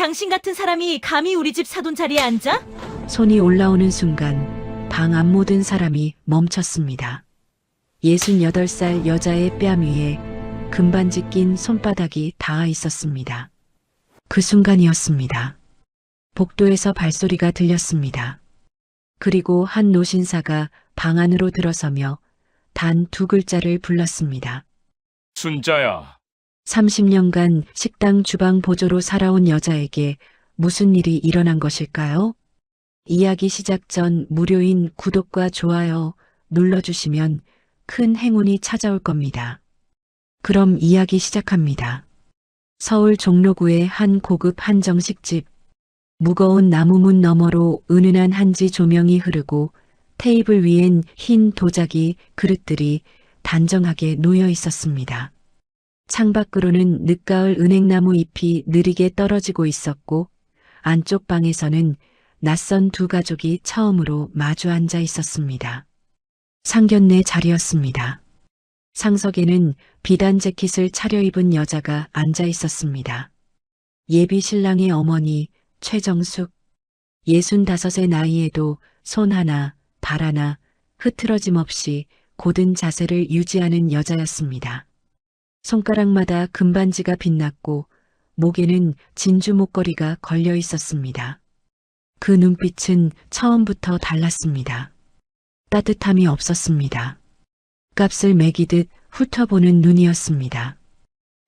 당신 같은 사람이 감히 우리 집 사돈 자리에 앉아? 손이 올라오는 순간 방 앞 모든 사람이 멈췄습니다. 68살 여자의 뺨 위에 금반지 낀 손바닥이 닿아 있었습니다. 그 순간이었습니다. 복도에서 발소리가 들렸습니다. 그리고 한 노신사가 방 안으로 들어서며 단 2글자를 불렀습니다. 순자야, 30년간 식당 주방 보조로 살아온 여자에게 무슨 일이 일어난 것일까요? 이야기 시작 전 무료인 구독과 좋아요 눌러주시면 큰 행운이 찾아올 겁니다. 그럼 이야기 시작합니다. 서울 종로구의 한 고급 한정식집. 무거운 나무문 너머로 은은한 한지 조명이 흐르고 테이블 위엔 흰 도자기 그릇들이 단정하게 놓여 있었습니다. 창밖으로는 늦가을 은행나무 잎이 느리게 떨어지고 있었고 안쪽 방에서는 낯선 두 가족이 처음으로 마주 앉아 있었습니다. 상견례 자리였습니다. 상석에는 비단 재킷을 차려입은 여자가 앉아 있었습니다. 예비 신랑의 어머니 최정숙, 65의 나이에도 손 하나, 발 하나 흐트러짐 없이 고든 자세를 유지하는 여자였습니다. 손가락마다 금반지가 빛났고 목에는 진주 목걸이가 걸려 있었습니다. 그 눈빛은 처음부터 달랐습니다. 따뜻함이 없었습니다. 값을 매기듯 훑어보는 눈이었습니다.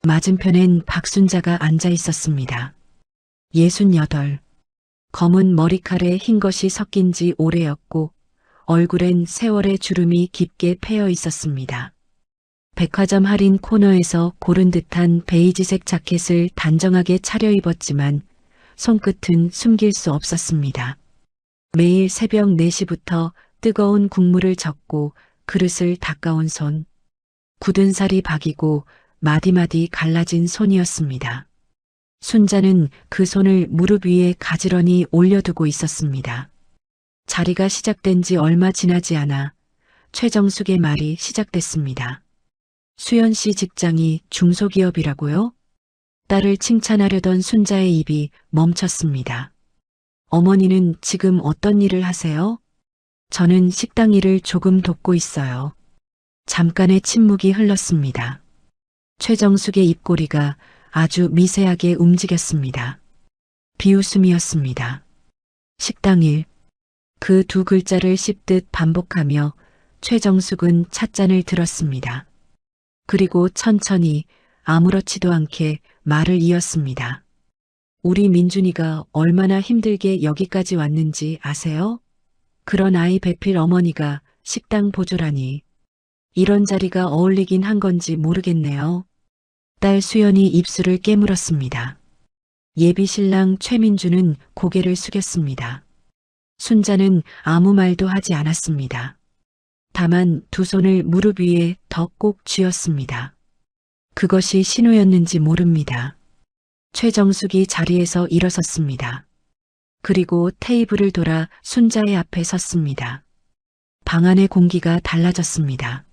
맞은편엔 박순자가 앉아 있었습니다. 68. 검은 머리칼에 흰 것이 섞인 지 오래였고 얼굴엔 세월의 주름이 깊게 패여 있었습니다. 백화점 할인 코너에서 고른 듯한 베이지색 자켓을 단정하게 차려입었지만 손끝은 숨길 수 없었습니다. 매일 새벽 4시부터 뜨거운 국물을 젓고 그릇을 닦아온 손. 굳은 살이 박이고 마디마디 갈라진 손이었습니다. 순자는 그 손을 무릎 위에 가지런히 올려두고 있었습니다. 자리가 시작된 지 얼마 지나지 않아 최정숙의 말이 시작됐습니다. 수연 씨 직장이 중소기업이라고요? 딸을 칭찬하려던 순자의 입이 멈췄습니다. 어머니는 지금 어떤 일을 하세요? 저는 식당 일을 조금 돕고 있어요. 잠깐의 침묵이 흘렀습니다. 최정숙의 입꼬리가 아주 미세하게 움직였습니다. 비웃음이었습니다. 식당 일. 그 2글자를 씹듯 반복하며 최정숙은 찻잔을 들었습니다. 그리고 천천히 아무렇지도 않게 말을 이었습니다. 우리 민준이가 얼마나 힘들게 여기까지 왔는지 아세요? 그런 아이 배필 어머니가 식당 보조라니. 이런 자리가 어울리긴 한 건지 모르겠네요. 딸 수연이 입술을 깨물었습니다. 예비 신랑 최민주는 고개를 숙였습니다. 순자는 아무 말도 하지 않았습니다. 다만 2 손을 무릎 위에 더 꼭 쥐었습니다. 그것이 신호였는지 모릅니다. 최정숙이 자리에서 일어섰습니다. 그리고 테이블을 돌아 순자의 앞에 섰습니다. 방 안의 공기가 달라졌습니다.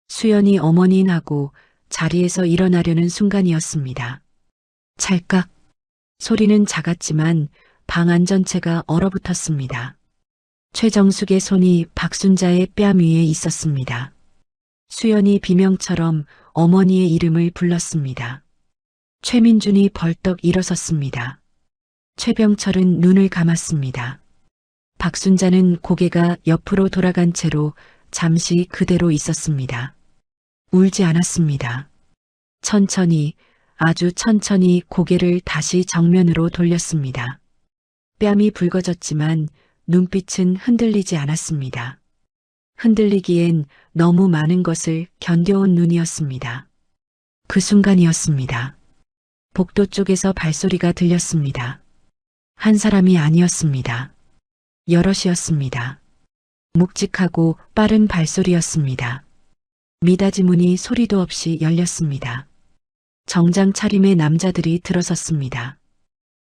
수연이 어머니인하고 자리에서 일어나려는 순간이었습니다. 찰칵. 소리는 작았지만 방 안 전체가 얼어붙었습니다. 최정숙의 손이 박순자의 뺨 위에 있었습니다. 수연이 비명처럼 어머니의 이름을 불렀습니다. 최민준이 벌떡 일어섰습니다. 최병철은 눈을 감았습니다. 박순자는 고개가 옆으로 돌아간 채로 잠시 그대로 있었습니다. 울지 않았습니다. 천천히, 아주 천천히 고개를 다시 정면으로 돌렸습니다. 뺨이 붉어졌지만 눈빛은 흔들리지 않았습니다. 흔들리기엔 너무 많은 것을 견뎌온 눈이었습니다. 그 순간이었습니다. 복도 쪽에서 발소리가 들렸습니다. 한 사람이 아니었습니다. 여럿이었습니다. 묵직하고 빠른 발소리였습니다. 미닫이 문이 소리도 없이 열렸습니다. 정장 차림의 남자들이 들어섰습니다.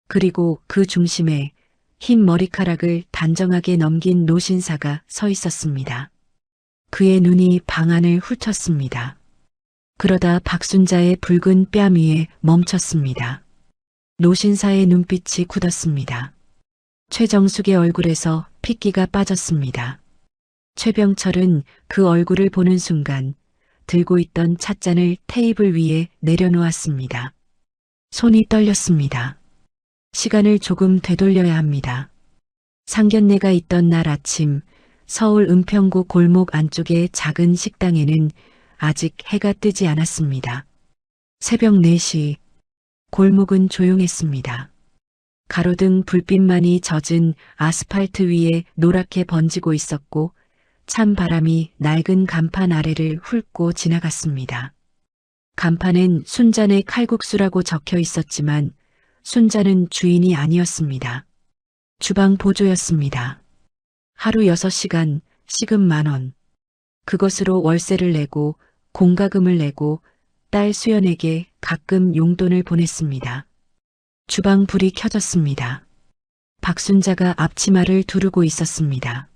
그리고 그 중심에 흰 머리카락을 단정하게 넘긴 노신사가 서 있었습니다. 그의 눈이 방 안을 훑었습니다. 그러다 박순자의 붉은 뺨 위에 멈췄습니다. 노신사의 눈빛이 굳었습니다. 최정숙의 얼굴에서 핏기가 빠졌습니다. 최병철은 그 얼굴을 보는 순간 들고 있던 찻잔을 테이블 위에 내려놓았습니다. 손이 떨렸습니다. 시간을 조금 되돌려야 합니다. 상견례가 있던 날 아침 서울 은평구 골목 안쪽의 작은 식당에는 아직 해가 뜨지 않았습니다. 새벽 4시 골목은 조용했습니다. 가로등 불빛만이 젖은 아스팔트 위에 노랗게 번지고 있었고 찬 바람이 낡은 간판 아래를 훑고 지나갔습니다. 간판엔 순잔의 칼국수라고 적혀 있었지만 순잔은 주인이 아니었습니다. 주방 보조였습니다. 하루 6시간, 시급 10,000원. 그것으로 월세를 내고 공과금을 내고 딸 수연에게 가끔 용돈을 보냈습니다. 주방 불이 켜졌습니다. 박순자가 앞치마를 두르고 있었습니다.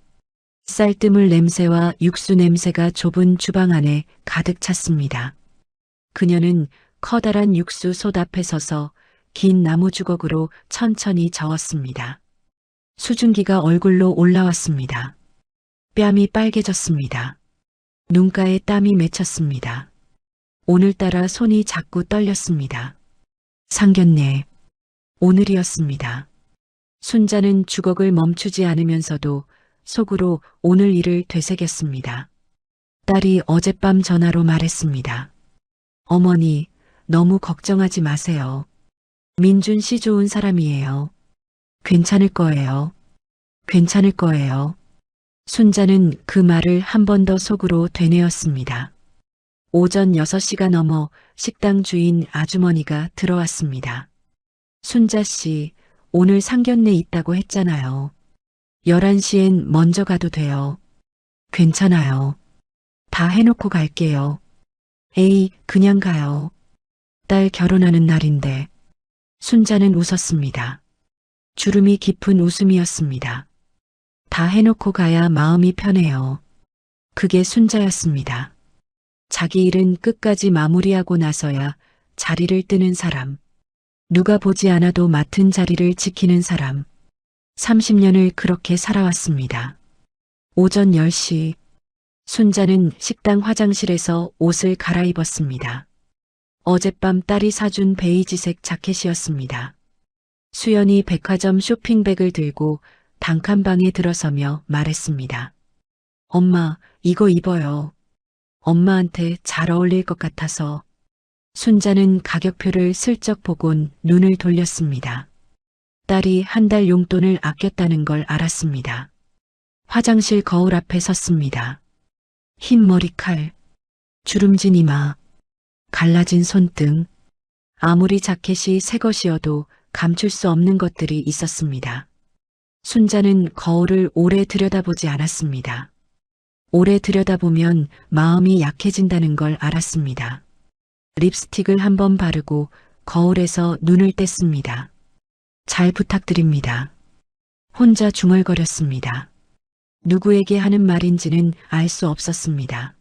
쌀뜨물 냄새와 육수 냄새가 좁은 주방 안에 가득 찼습니다. 그녀는 커다란 육수 솥 앞에 서서 긴 나무 주걱으로 천천히 저었습니다. 수증기가 얼굴로 올라왔습니다. 뺨이 빨개졌습니다. 눈가에 땀이 맺혔습니다. 오늘따라 손이 자꾸 떨렸습니다. 상견례. 오늘이었습니다. 순자는 주걱을 멈추지 않으면서도 속으로 오늘 일을 되새겼습니다. 딸이 어젯밤 전화로 말했습니다. 어머니, 너무 걱정하지 마세요. 민준 씨 좋은 사람이에요. 괜찮을 거예요. 괜찮을 거예요. 순자는 그 말을 한 번 더 속으로 되뇌었습니다. 오전 6시가 넘어 식당 주인 아주머니가 들어왔습니다. 순자 씨, 오늘 상견례 있다고 했잖아요. 11시엔 먼저 가도 돼요. 괜찮아요. 다 해놓고 갈게요. 에이, 그냥 가요. 딸 결혼하는 날인데. 순자는 웃었습니다. 주름이 깊은 웃음이었습니다. 다 해놓고 가야 마음이 편해요. 그게 순자였습니다. 자기 일은 끝까지 마무리하고 나서야 자리를 뜨는 사람. 누가 보지 않아도 맡은 자리를 지키는 사람. 30년을 그렇게 살아왔습니다. 오전 10시 순자는 식당 화장실에서 옷을 갈아입었습니다. 어젯밤 딸이 사준 베이지색 자켓이었습니다. 수연이 백화점 쇼핑백을 들고 단칸방에 들어서며 말했습니다. 엄마, 이거 입어요. 엄마한테 잘 어울릴 것 같아서. 순자는 가격표를 슬쩍 보곤 눈을 돌렸습니다. 딸이 한 달 용돈을 아꼈다는 걸 알았습니다. 화장실 거울 앞에 섰습니다. 흰 머리칼, 주름진 이마, 갈라진 손등. 아무리 자켓이 새 것이어도 감출 수 없는 것들이 있었습니다. 순자는 거울을 오래 들여다보지 않았습니다. 오래 들여다보면 마음이 약해진다는 걸 알았습니다. 립스틱을 한번 바르고 거울에서 눈을 뗐습니다. 잘 부탁드립니다. 혼자 중얼거렸습니다. 누구에게 하는 말인지는 알 수 없었습니다.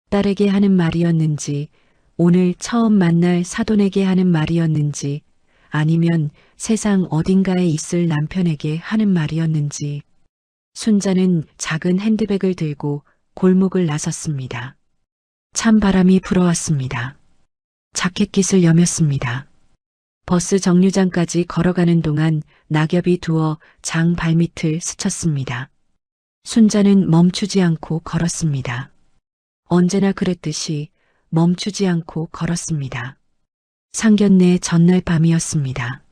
딸에게 하는 말이었는지, 오늘 처음 만날 사돈에게 하는 말이었는지, 아니면 세상 어딘가에 있을 남편에게 하는 말이었는지. 순자는 작은 핸드백을 들고 골목을 나섰습니다. 찬 바람이 불어왔습니다. 자켓깃을 여몄습니다. 버스 정류장까지 걸어가는 동안 낙엽이 두어 장 발밑을 스쳤습니다. 순자는 멈추지 않고 걸었습니다. 언제나 그랬듯이 멈추지 않고 걸었습니다. 상견례 전날 밤이었습니다.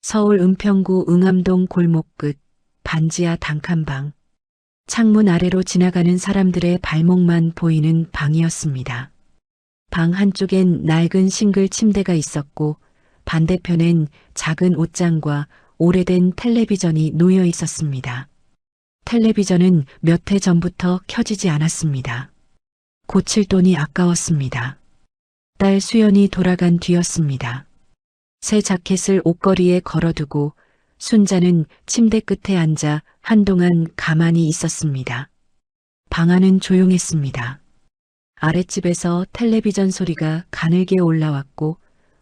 서울 은평구 응암동 골목 끝 반지하 단칸방. 창문 아래로 지나가는 사람들의 발목만 보이는 방이었습니다. 방 한쪽엔 낡은 싱글 침대가 있었고 반대편엔 작은 옷장과 오래된 텔레비전이 놓여 있었습니다. 텔레비전은 몇 해 전부터 켜지지 않았습니다. 고칠 돈이 아까웠습니다. 딸 수연이 돌아간 뒤였습니다. 새 자켓을 옷걸이에 걸어두고 순자는 침대 끝에 앉아 한동안 가만히 있었습니다. 방 안은 조용했습니다. 아랫집에서 텔레비전 소리가 가늘게 올라왔고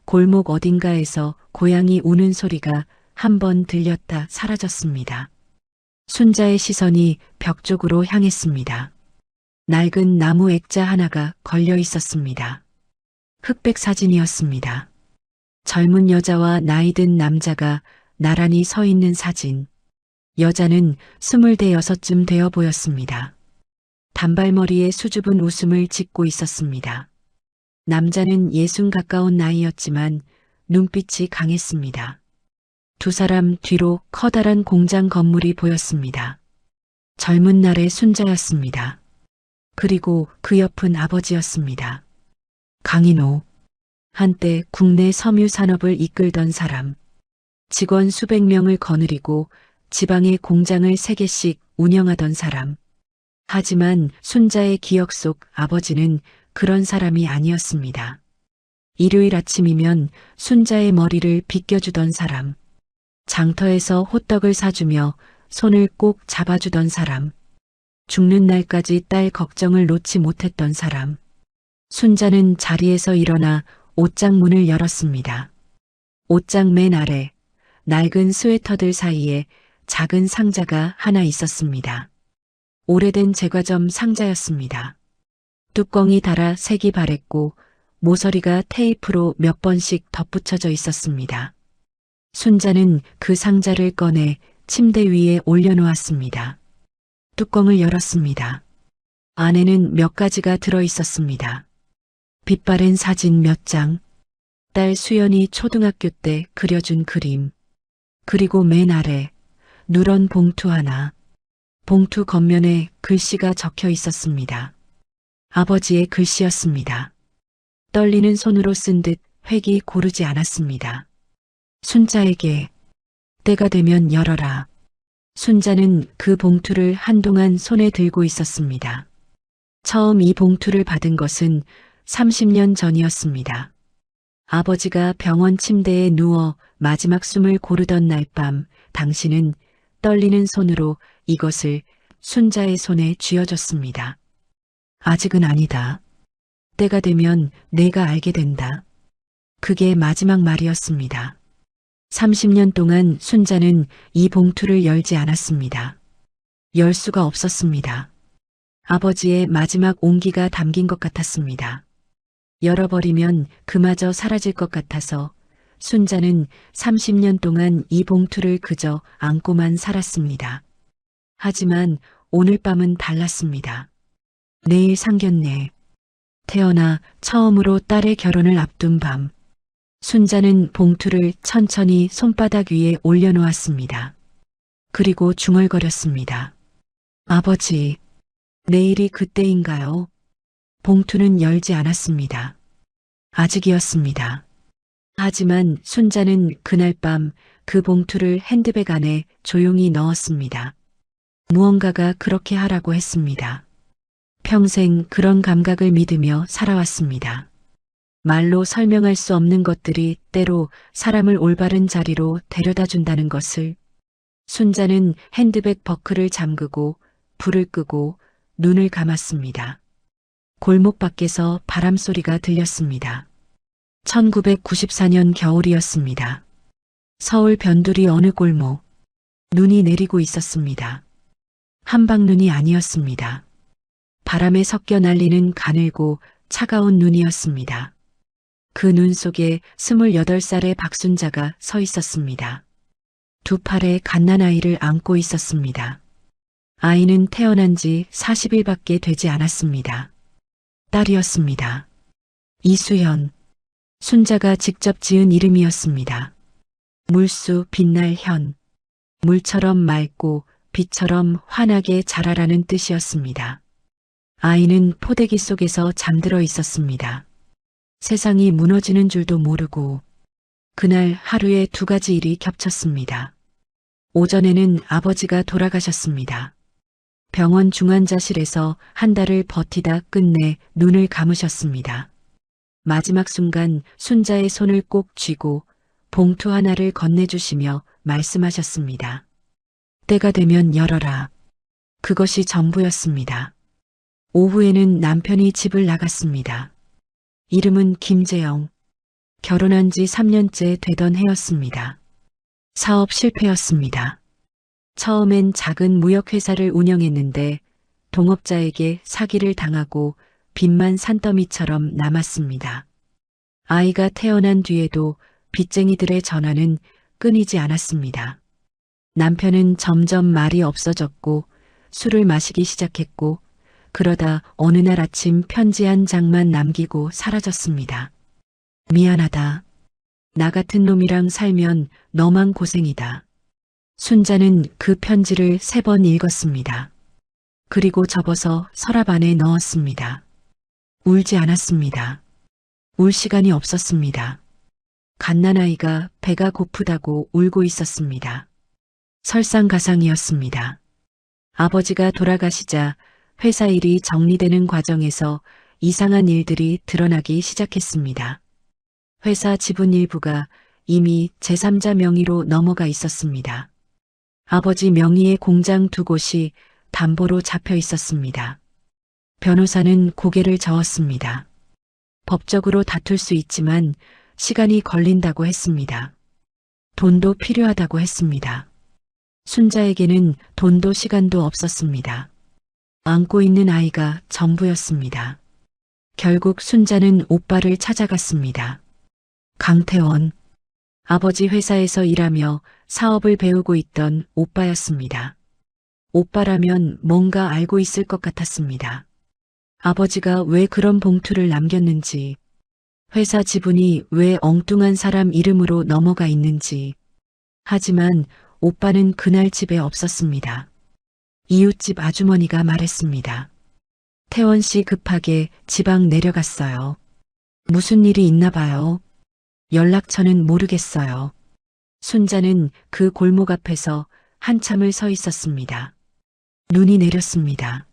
골목 어딘가에서 고양이 우는 소리가 한 번 들렸다 사라졌습니다. 순자의 시선이 벽 쪽으로 향했습니다. 낡은 나무 액자 하나가 걸려 있었습니다. 흑백 사진이었습니다. 젊은 여자와 나이든 남자가 나란히 서 있는 사진. 여자는 26쯤 되어 보였습니다. 단발머리에 수줍은 웃음을 짓고 있었습니다. 남자는 60 가까운 나이였지만 눈빛이 강했습니다. 두 사람 뒤로 커다란 공장 건물이 보였습니다. 젊은 날의 순자였습니다. 그리고 그 옆은 아버지였습니다. 강인호. 한때 국내 섬유 산업을 이끌던 사람. 직원 수백 명을 거느리고 지방의 공장을 3개씩 운영하던 사람. 하지만 순자의 기억 속 아버지는 그런 사람이 아니었습니다. 일요일 아침이면 순자의 머리를 빗겨주던 사람. 장터에서 호떡을 사주며 손을 꼭 잡아주던 사람. 죽는 날까지 딸 걱정을 놓지 못했던 사람. 순자는 자리에서 일어나 옷장 문을 열었습니다. 옷장 맨 아래 낡은 스웨터들 사이에 작은 상자가 하나 있었습니다. 오래된 제과점 상자였습니다. 뚜껑이 닳아 색이 바랬고 모서리가 테이프로 몇 번씩 덧붙여져 있었습니다. 순자는 그 상자를 꺼내 침대 위에 올려놓았습니다. 뚜껑을 열었습니다. 안에는 몇 가지가 들어 있었습니다. 빛바랜 사진 몇 장, 딸 수연이 초등학교 때 그려준 그림, 그리고 맨 아래 누런 봉투 하나, 봉투 겉면에 글씨가 적혀 있었습니다. 아버지의 글씨였습니다. 떨리는 손으로 쓴 듯 획이 고르지 않았습니다. 순자에게 때가 되면 열어라. 순자는 그 봉투를 한동안 손에 들고 있었습니다. 처음 이 봉투를 받은 것은 30년 전이었습니다. 아버지가 병원 침대에 누워 마지막 숨을 고르던 날 밤 당신은 떨리는 손으로 이것을 순자의 손에 쥐어줬습니다. 아직은 아니다. 때가 되면 내가 알게 된다. 그게 마지막 말이었습니다. 30년 동안 순자는 이 봉투를 열지 않았습니다. 열 수가 없었습니다. 아버지의 마지막 온기가 담긴 것 같았습니다. 열어버리면 그마저 사라질 것 같아서 순자는 30년 동안 이 봉투를 그저 안고만 살았습니다. 하지만 오늘 밤은 달랐습니다. 내일 상견례. 태어나 처음으로 딸의 결혼을 앞둔 밤. 순자는 봉투를 천천히 손바닥 위에 올려놓았습니다. 그리고 중얼거렸습니다. 아버지, 내일이 그때인가요? 봉투는 열지 않았습니다. 아직이었습니다. 하지만 순자는 그날 밤 그 봉투를 핸드백 안에 조용히 넣었습니다. 무언가가 그렇게 하라고 했습니다. 평생 그런 감각을 믿으며 살아왔습니다. 말로 설명할 수 없는 것들이 때로 사람을 올바른 자리로 데려다 준다는 것을. 순자는 핸드백 버클을 잠그고 불을 끄고 눈을 감았습니다. 골목 밖에서 바람소리가 들렸습니다. 1994년 겨울이었습니다. 서울 변두리 어느 골목. 눈이 내리고 있었습니다. 한방눈이 아니었습니다. 바람에 섞여 날리는 가늘고 차가운 눈이었습니다. 그 눈 속에 28살의 박순자가 서 있었습니다. 두 팔에 갓난아이를 안고 있었습니다. 아이는 태어난 지 40일밖에 되지 않았습니다. 딸이었습니다. 이수연. 순자가 직접 지은 이름이었습니다. 물수 빛날 현. 물처럼 맑고 빛처럼 환하게 자라라는 뜻이었습니다. 아이는 포대기 속에서 잠들어 있었습니다. 세상이 무너지는 줄도 모르고 그날 하루에 2가지 일이 겹쳤습니다. 오전에는 아버지가 돌아가셨습니다. 병원 중환자실에서 한 달을 버티다 끝내 눈을 감으셨습니다. 마지막 순간 순자의 손을 꼭 쥐고 봉투 하나를 건네주시며 말씀하셨습니다. 때가 되면 열어라. 그것이 전부였습니다. 오후에는 남편이 집을 나갔습니다. 이름은 김재영. 결혼한 지 3년째 되던 해였습니다. 사업 실패였습니다. 처음엔 작은 무역회사를 운영했는데 동업자에게 사기를 당하고 빚만 산더미처럼 남았습니다. 아이가 태어난 뒤에도 빚쟁이들의 전화는 끊이지 않았습니다. 남편은 점점 말이 없어졌고 술을 마시기 시작했고 그러다 어느 날 아침 편지 한 장만 남기고 사라졌습니다. 미안하다. 나 같은 놈이랑 살면 너만 고생이다. 순자는 그 편지를 3번 읽었습니다. 그리고 접어서 서랍 안에 넣었습니다. 울지 않았습니다. 울 시간이 없었습니다. 갓난아이가 배가 고프다고 울고 있었습니다. 설상가상이었습니다. 아버지가 돌아가시자 회사 일이 정리되는 과정에서 이상한 일들이 드러나기 시작했습니다. 회사 지분 일부가 이미 제3자 명의로 넘어가 있었습니다. 아버지 명의의 공장 2곳이 담보로 잡혀 있었습니다. 변호사는 고개를 저었습니다. 법적으로 다툴 수 있지만 시간이 걸린다고 했습니다. 돈도 필요하다고 했습니다. 순자에게는 돈도 시간도 없었습니다. 안고 있는 아이가 전부였습니다. 결국 순자는 오빠를 찾아갔습니다. 강태원. 아버지 회사에서 일하며 사업을 배우고 있던 오빠였습니다. 오빠라면 뭔가 알고 있을 것 같았습니다. 아버지가 왜 그런 봉투를 남겼는지, 회사 지분이 왜 엉뚱한 사람 이름으로 넘어가 있는지. 하지만 오빠는 그날 집에 없었습니다. 이웃집 아주머니가 말했습니다. 태원 씨 급하게 지방 내려갔어요. 무슨 일이 있나 봐요. 연락처는 모르겠어요. 순자는 그 골목 앞에서 한참을 서 있었습니다. 눈이 내렸습니다.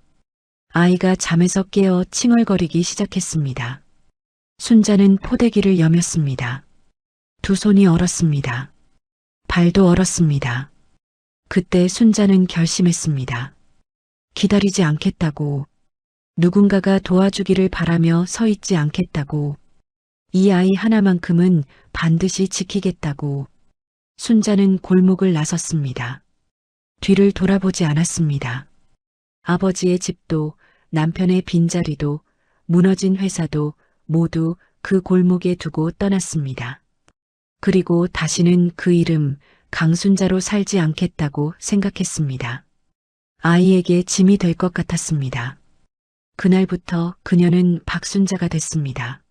아이가 잠에서 깨어 칭얼거리기 시작했습니다. 순자는 포대기를 여몄습니다. 두 손이 얼었습니다. 발도 얼었습니다. 그때 순자는 결심했습니다. 기다리지 않겠다고. 누군가가 도와주기를 바라며 서 있지 않겠다고. 이 아이 하나만큼은 반드시 지키겠다고. 순자는 골목을 나섰습니다. 뒤를 돌아보지 않았습니다. 아버지의 집도 남편의 빈자리도 무너진 회사도 모두 그 골목에 두고 떠났습니다. 그리고 다시는 그 이름 강순자로 살지 않겠다고 생각했습니다. 아이에게 짐이 될 것 같았습니다. 그날부터 그녀는 박순자가 됐습니다.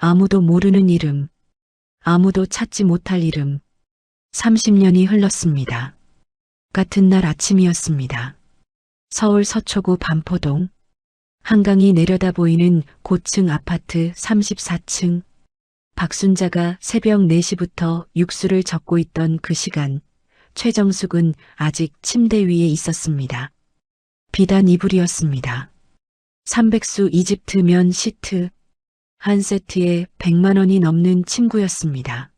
아무도 모르는 이름, 아무도 찾지 못할 이름. 30년이 흘렀습니다. 같은 날 아침이었습니다. 서울 서초구 반포동. 한강이 내려다 보이는 고층 아파트 34층. 박순자가 새벽 4시부터 육수를 젓고 있던 그 시간, 최정숙은 아직 침대 위에 있었습니다. 비단 이불이었습니다. 300수 이집트 면 시트, 한 세트에 100만 원이 넘는 침구였습니다.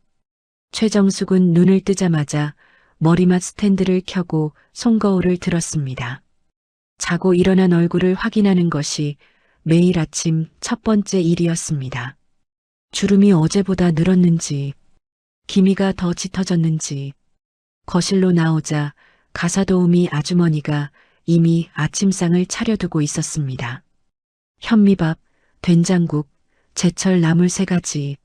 최정숙은 눈을 뜨자마자 머리맡 스탠드를 켜고 손거울을 들었습니다. 자고 일어난 얼굴을 확인하는 것이 매일 아침 첫 번째 일이었습니다. 주름이 어제보다 늘었는지, 기미가 더 짙어졌는지, 거실로 나오자 가사도우미 아주머니가 이미 아침상을 차려두고 있었습니다. 현미밥, 된장국, 제철 나물 3가지.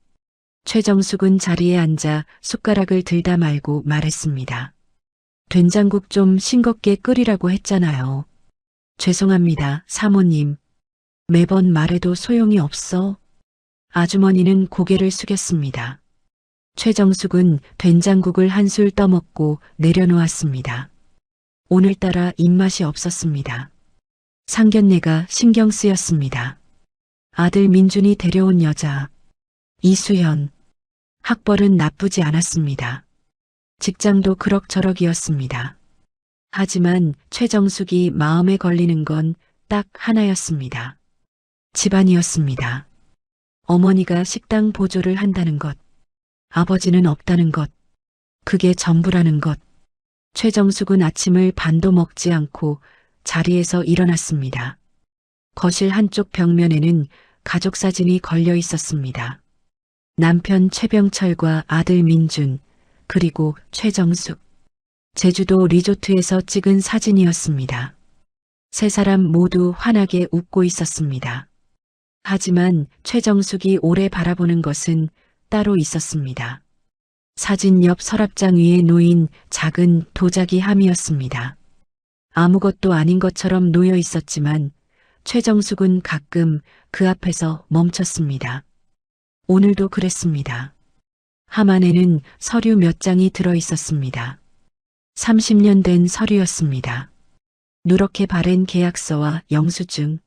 최정숙은 자리에 앉아 숟가락을 들다 말고 말했습니다. 된장국 좀 싱겁게 끓이라고 했잖아요. 죄송합니다, 사모님. 매번 말해도 소용이 없어. 아주머니는 고개를 숙였습니다. 최정숙은 된장국을 한술 떠먹고 내려놓았습니다. 오늘따라 입맛이 없었습니다. 상견례가 신경 쓰였습니다. 아들 민준이 데려온 여자, 이수연. 학벌은 나쁘지 않았습니다. 직장도 그럭저럭이었습니다. 하지만 최정숙이 마음에 걸리는 건 딱 하나였습니다. 집안이었습니다. 어머니가 식당 보조를 한다는 것, 아버지는 없다는 것, 그게 전부라는 것. 최정숙은 아침을 반도 먹지 않고 자리에서 일어났습니다. 거실 한쪽 벽면에는 가족 사진이 걸려 있었습니다. 남편 최병철과 아들 민준, 그리고 최정숙. 제주도 리조트에서 찍은 사진이었습니다. 세 사람 모두 환하게 웃고 있었습니다. 하지만 최정숙이 오래 바라보는 것은 따로 있었습니다. 사진 옆 서랍장 위에 놓인 작은 도자기 함이었습니다. 아무것도 아닌 것처럼 놓여 있었지만 최정숙은 가끔 그 앞에서 멈췄습니다. 오늘도 그랬습니다. 함 안에는 서류 몇 장이 들어 있었습니다. 30년 된 서류였습니다. 누렇게 바랜 계약서와 영수증,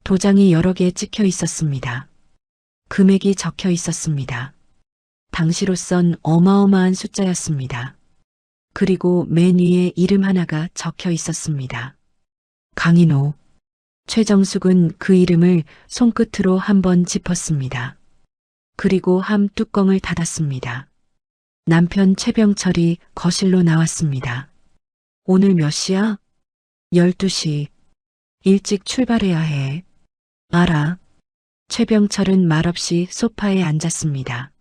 도장이 여러 개 찍혀 있었습니다. 금액이 적혀 있었습니다. 당시로선 어마어마한 숫자였습니다. 그리고 맨 위에 이름 하나가 적혀 있었습니다. 강인호. 최정숙은 그 이름을 손끝으로 한번 짚었습니다. 그리고 함 뚜껑을 닫았습니다. 남편 최병철이 거실로 나왔습니다. 오늘 몇 시야? 12시. 일찍 출발해야 해. 알아. 최병철은 말없이 소파에 앉았습니다.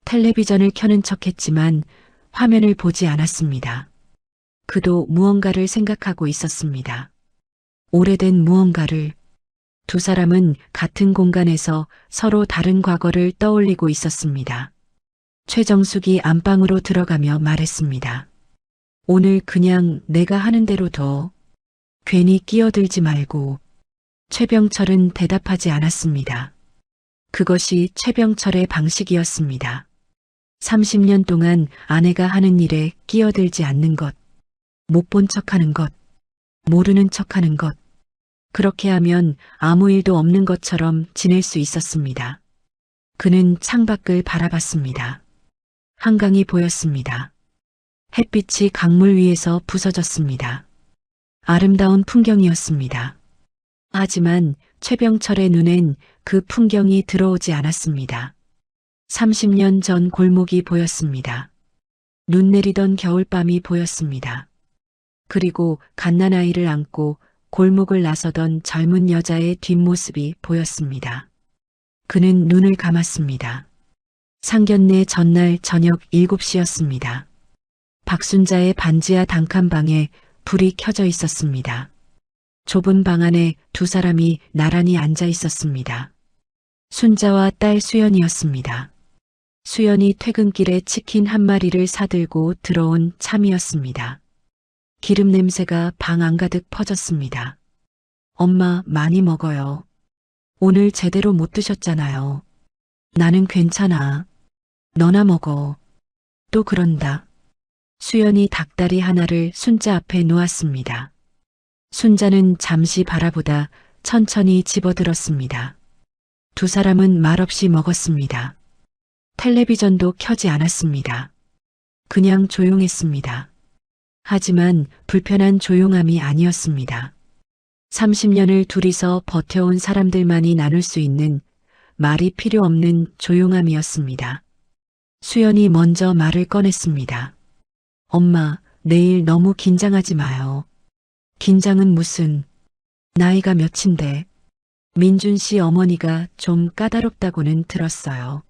텔레비전을 켜는 척했지만 화면을 보지 않았습니다. 그도 무언가를 생각하고 있었습니다. 오래된 무언가를. 두 사람은 같은 공간에서 서로 다른 과거를 떠올리고 있었습니다. 최정숙이 안방으로 들어가며 말했습니다. 오늘 그냥 내가 하는 대로 둬. 괜히 끼어들지 말고. 최병철은 대답하지 않았습니다. 그것이 최병철의 방식이었습니다. 30년 동안 아내가 하는 일에 끼어들지 않는 것, 못 본 척하는 것, 모르는 척하는 것. 그렇게 하면 아무 일도 없는 것처럼 지낼 수 있었습니다. 그는 창밖을 바라봤습니다. 한강이 보였습니다. 햇빛이 강물 위에서 부서졌습니다. 아름다운 풍경이었습니다. 하지만 최병철의 눈엔 그 풍경이 들어오지 않았습니다. 30년 전 골목이 보였습니다. 눈 내리던 겨울밤이 보였습니다. 그리고 갓난아이를 안고 골목을 나서던 젊은 여자의 뒷모습이 보였습니다. 그는 눈을 감았습니다. 상견례 전날 저녁 7시였습니다. 박순자의 반지하 단칸방에 불이 켜져 있었습니다. 좁은 방 안에 두 사람이 나란히 앉아 있었습니다. 순자와 딸 수연이었습니다. 수연이 퇴근길에 치킨 한 마리를 사들고 들어온 참이었습니다. 기름 냄새가 방 안가득 퍼졌습니다. 엄마 많이 먹어요. 오늘 제대로 못 드셨잖아요. 나는 괜찮아. 너나 먹어. 또 그런다. 수연이 닭다리 하나를 순자 앞에 놓았습니다. 순자는 잠시 바라보다 천천히 집어들었습니다. 두 사람은 말없이 먹었습니다. 텔레비전도 켜지 않았습니다. 그냥 조용했습니다. 하지만 불편한 조용함이 아니었습니다. 30년을 둘이서 버텨온 사람들만이 나눌 수 있는 말이 필요 없는 조용함이었습니다. 수연이 먼저 말을 꺼냈습니다. 엄마, 내일 너무 긴장하지 마요. 긴장은 무슨, 나이가 몇인데. 민준 씨 어머니가 좀 까다롭다고는 들었어요.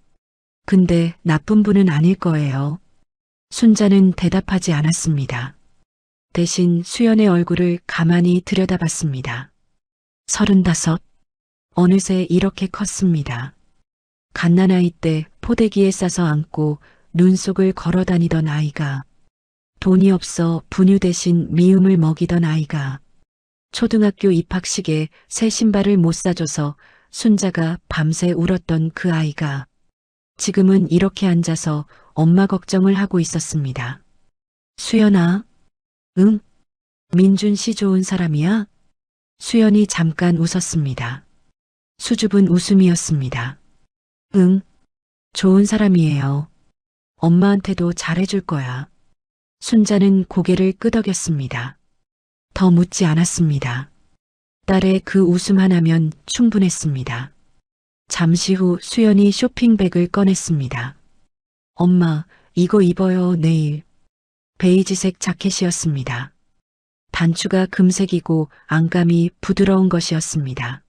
근데 나쁜 분은 아닐 거예요. 순자는 대답하지 않았습니다. 대신 수연의 얼굴을 가만히 들여다봤습니다. 35. 어느새 이렇게 컸습니다. 갓난아이 때 포대기에 싸서 안고 눈 속을 걸어 다니던 아이가, 돈이 없어 분유 대신 미음을 먹이던 아이가, 초등학교 입학식에 새 신발을 못 사줘서 순자가 밤새 울었던 그 아이가, 지금은 이렇게 앉아서 엄마 걱정을 하고 있었습니다. 수연아? 응? 민준 씨 좋은 사람이야? 수연이 잠깐 웃었습니다. 수줍은 웃음이었습니다. 응, 좋은 사람이에요. 엄마한테도 잘해줄 거야. 순자는 고개를 끄덕였습니다. 더 묻지 않았습니다. 딸의 그 웃음 하나면 충분했습니다. 잠시 후 수연이 쇼핑백을 꺼냈습니다. 엄마, 이거 입어요, 내일. 베이지색 자켓이었습니다. 단추가 금색이고 안감이 부드러운 것이었습니다.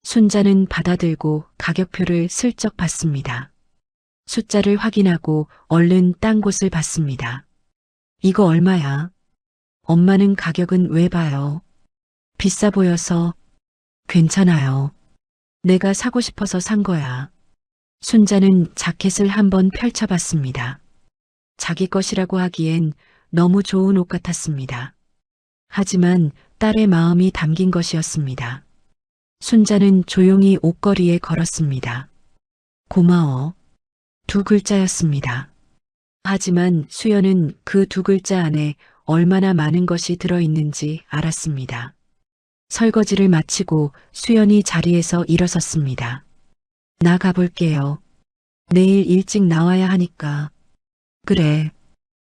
순자는 받아들고 가격표를 슬쩍 봤습니다. 숫자를 확인하고 얼른 딴 곳을 봤습니다. 이거 얼마야? 엄마는 가격은 왜 봐요? 비싸 보여서. 괜찮아요. 내가 사고 싶어서 산 거야. 순자는 자켓을 한번 펼쳐봤습니다. 자기 것이라고 하기엔 너무 좋은 옷 같았습니다. 하지만 딸의 마음이 담긴 것이었습니다. 순자는 조용히 옷걸이에 걸었습니다. 고마워. 두 글자였습니다. 하지만 수연은 그 두 글자 안에 얼마나 많은 것이 들어있는지 알았습니다. 설거지를 마치고 수연이 자리에서 일어섰습니다. 나 가볼게요. 내일 일찍 나와야 하니까. 그래.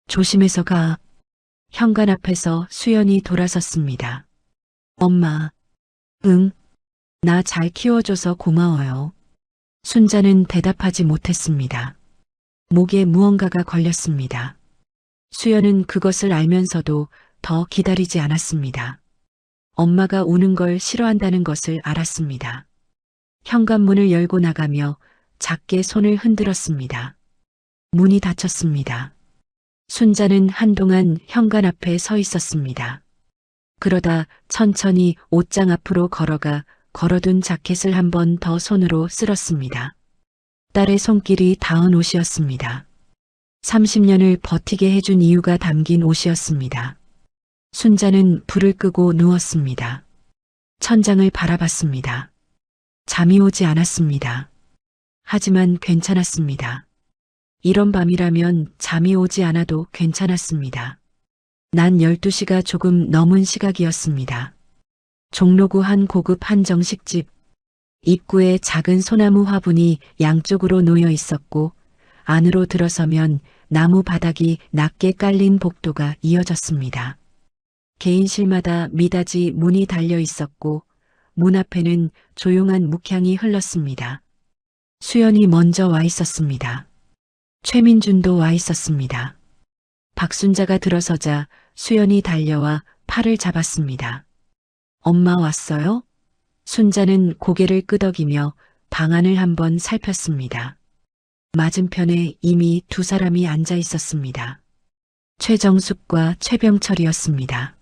조심해서 가. 현관 앞에서 수연이 돌아섰습니다. 엄마. 응. 나 잘 키워줘서 고마워요. 순자는 대답하지 못했습니다. 목에 무언가가 걸렸습니다. 수연은 그것을 알면서도 더 기다리지 않았습니다. 엄마가 우는 걸 싫어한다는 것을 알았습니다. 현관문을 열고 나가며 작게 손을 흔들었습니다. 문이 닫혔습니다. 순자는 한동안 현관 앞에 서 있었습니다. 그러다 천천히 옷장 앞으로 걸어가 걸어둔 자켓을 한 번 더 손으로 쓸었습니다. 딸의 손길이 닿은 옷이었습니다. 30년을 버티게 해준 이유가 담긴 옷이었습니다. 순자는 불을 끄고 누웠습니다. 천장을 바라봤습니다. 잠이 오지 않았습니다. 하지만 괜찮았습니다. 이런 밤이라면 잠이 오지 않아도 괜찮았습니다. 난 12시가 조금 넘은 시각이었습니다. 종로구 한 고급 한정식집. 입구에 작은 소나무 화분이 양쪽으로 놓여 있었고 안으로 들어서면 나무 바닥이 낮게 깔린 복도가 이어졌습니다. 개인실마다 미닫이 문이 달려 있었고 문 앞에는 조용한 묵향이 흘렀습니다. 수연이 먼저 와 있었습니다. 최민준도 와 있었습니다. 박순자가 들어서자 수연이 달려와 팔을 잡았습니다. 엄마 왔어요? 순자는 고개를 끄덕이며 방안을 한번 살폈습니다. 맞은편에 이미 두 사람이 앉아 있었습니다. 최정숙과 최병철이었습니다.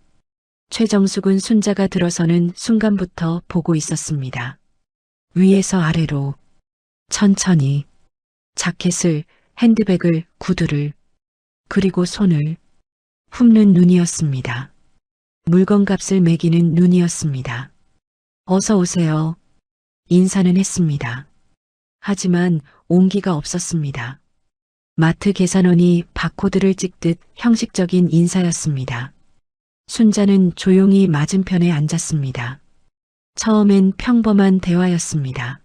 최정숙은 순자가 들어서는 순간부터 보고 있었습니다. 위에서 아래로 천천히 자켓을, 핸드백을, 구두를, 그리고 손을 훑는 눈이었습니다. 물건값을 매기는 눈이었습니다. 어서 오세요. 인사는 했습니다. 하지만 온기가 없었습니다. 마트 계산원이 바코드를 찍듯 형식적인 인사였습니다. 순자는 조용히 맞은편에 앉았습니다. 처음엔 평범한 대화였습니다.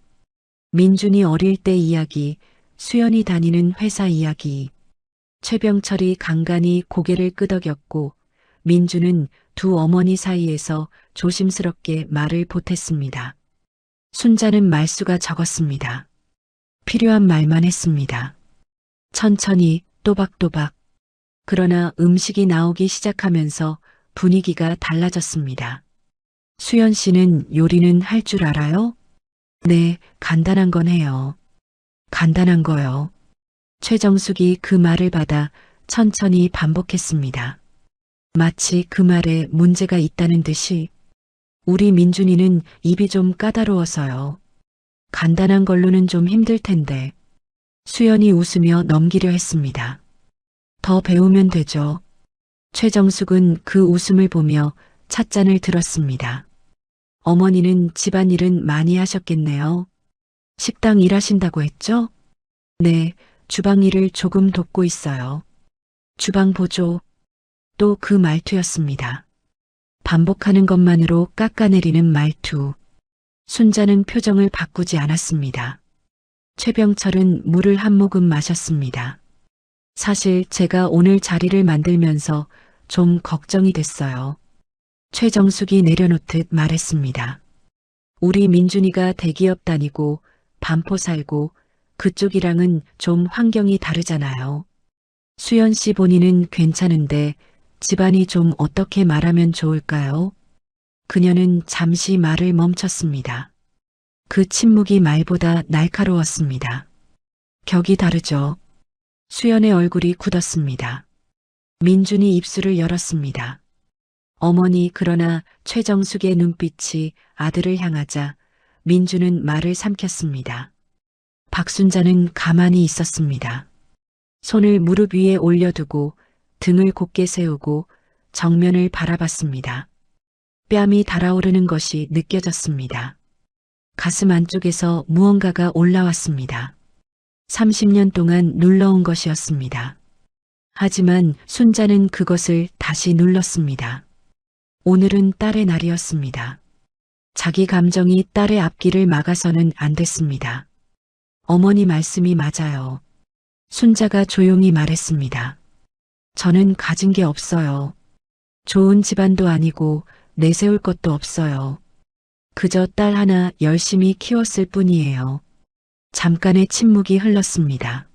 민준이 어릴 때 이야기, 수연이 다니는 회사 이야기. 최병철이 간간히 고개를 끄덕였고 민준은 두 어머니 사이에서 조심스럽게 말을 보탰습니다. 순자는 말수가 적었습니다. 필요한 말만 했습니다. 천천히 또박또박. 그러나 음식이 나오기 시작하면서 분위기가 달라졌습니다. 수연 씨는 요리는 할 줄 알아요? 네, 간단한 건 해요. 간단한 거요. 최정숙이 그 말을 받아 천천히 반복했습니다. 마치 그 말에 문제가 있다는 듯이. 우리 민준이는 입이 좀 까다로워서요. 간단한 걸로는 좀 힘들 텐데. 수연이 웃으며 넘기려 했습니다. 더 배우면 되죠. 최정숙은 그 웃음을 보며 찻잔을 들었습니다. 어머니는 집안일은 많이 하셨겠네요. 식당 일하신다고 했죠? 네, 주방 일을 조금 돕고 있어요. 주방 보조. 또 그 말투였습니다. 반복하는 것만으로 깎아내리는 말투. 순자는 표정을 바꾸지 않았습니다. 최병철은 물을 한 모금 마셨습니다. 사실 제가 오늘 자리를 만들면서 좀 걱정이 됐어요. 최정숙이 내려놓듯 말했습니다. 우리 민준이가 대기업 다니고 반포 살고 그쪽이랑은 좀 환경이 다르잖아요. 수연 씨 본인은 괜찮은데 집안이 좀 어떻게 말하면 좋을까요? 그녀는 잠시 말을 멈췄습니다. 그 침묵이 말보다 날카로웠습니다. 격이 다르죠. 수연의 얼굴이 굳었습니다. 민준이 입술을 열었습니다. 어머니, 그러나 최정숙의 눈빛이 아들을 향하자 민준은 말을 삼켰습니다. 박순자는 가만히 있었습니다. 손을 무릎 위에 올려두고 등을 곧게 세우고 정면을 바라봤습니다. 뺨이 달아오르는 것이 느껴졌습니다. 가슴 안쪽에서 무언가가 올라왔습니다. 30년 동안 눌러온 것이었습니다. 하지만 순자는 그것을 다시 눌렀습니다. 오늘은 딸의 날이었습니다. 자기 감정이 딸의 앞길을 막아서는 안 됐습니다. 어머니 말씀이 맞아요. 순자가 조용히 말했습니다. 저는 가진 게 없어요. 좋은 집안도 아니고 내세울 것도 없어요. 그저 딸 하나 열심히 키웠을 뿐이에요. 잠깐의 침묵이 흘렀습니다.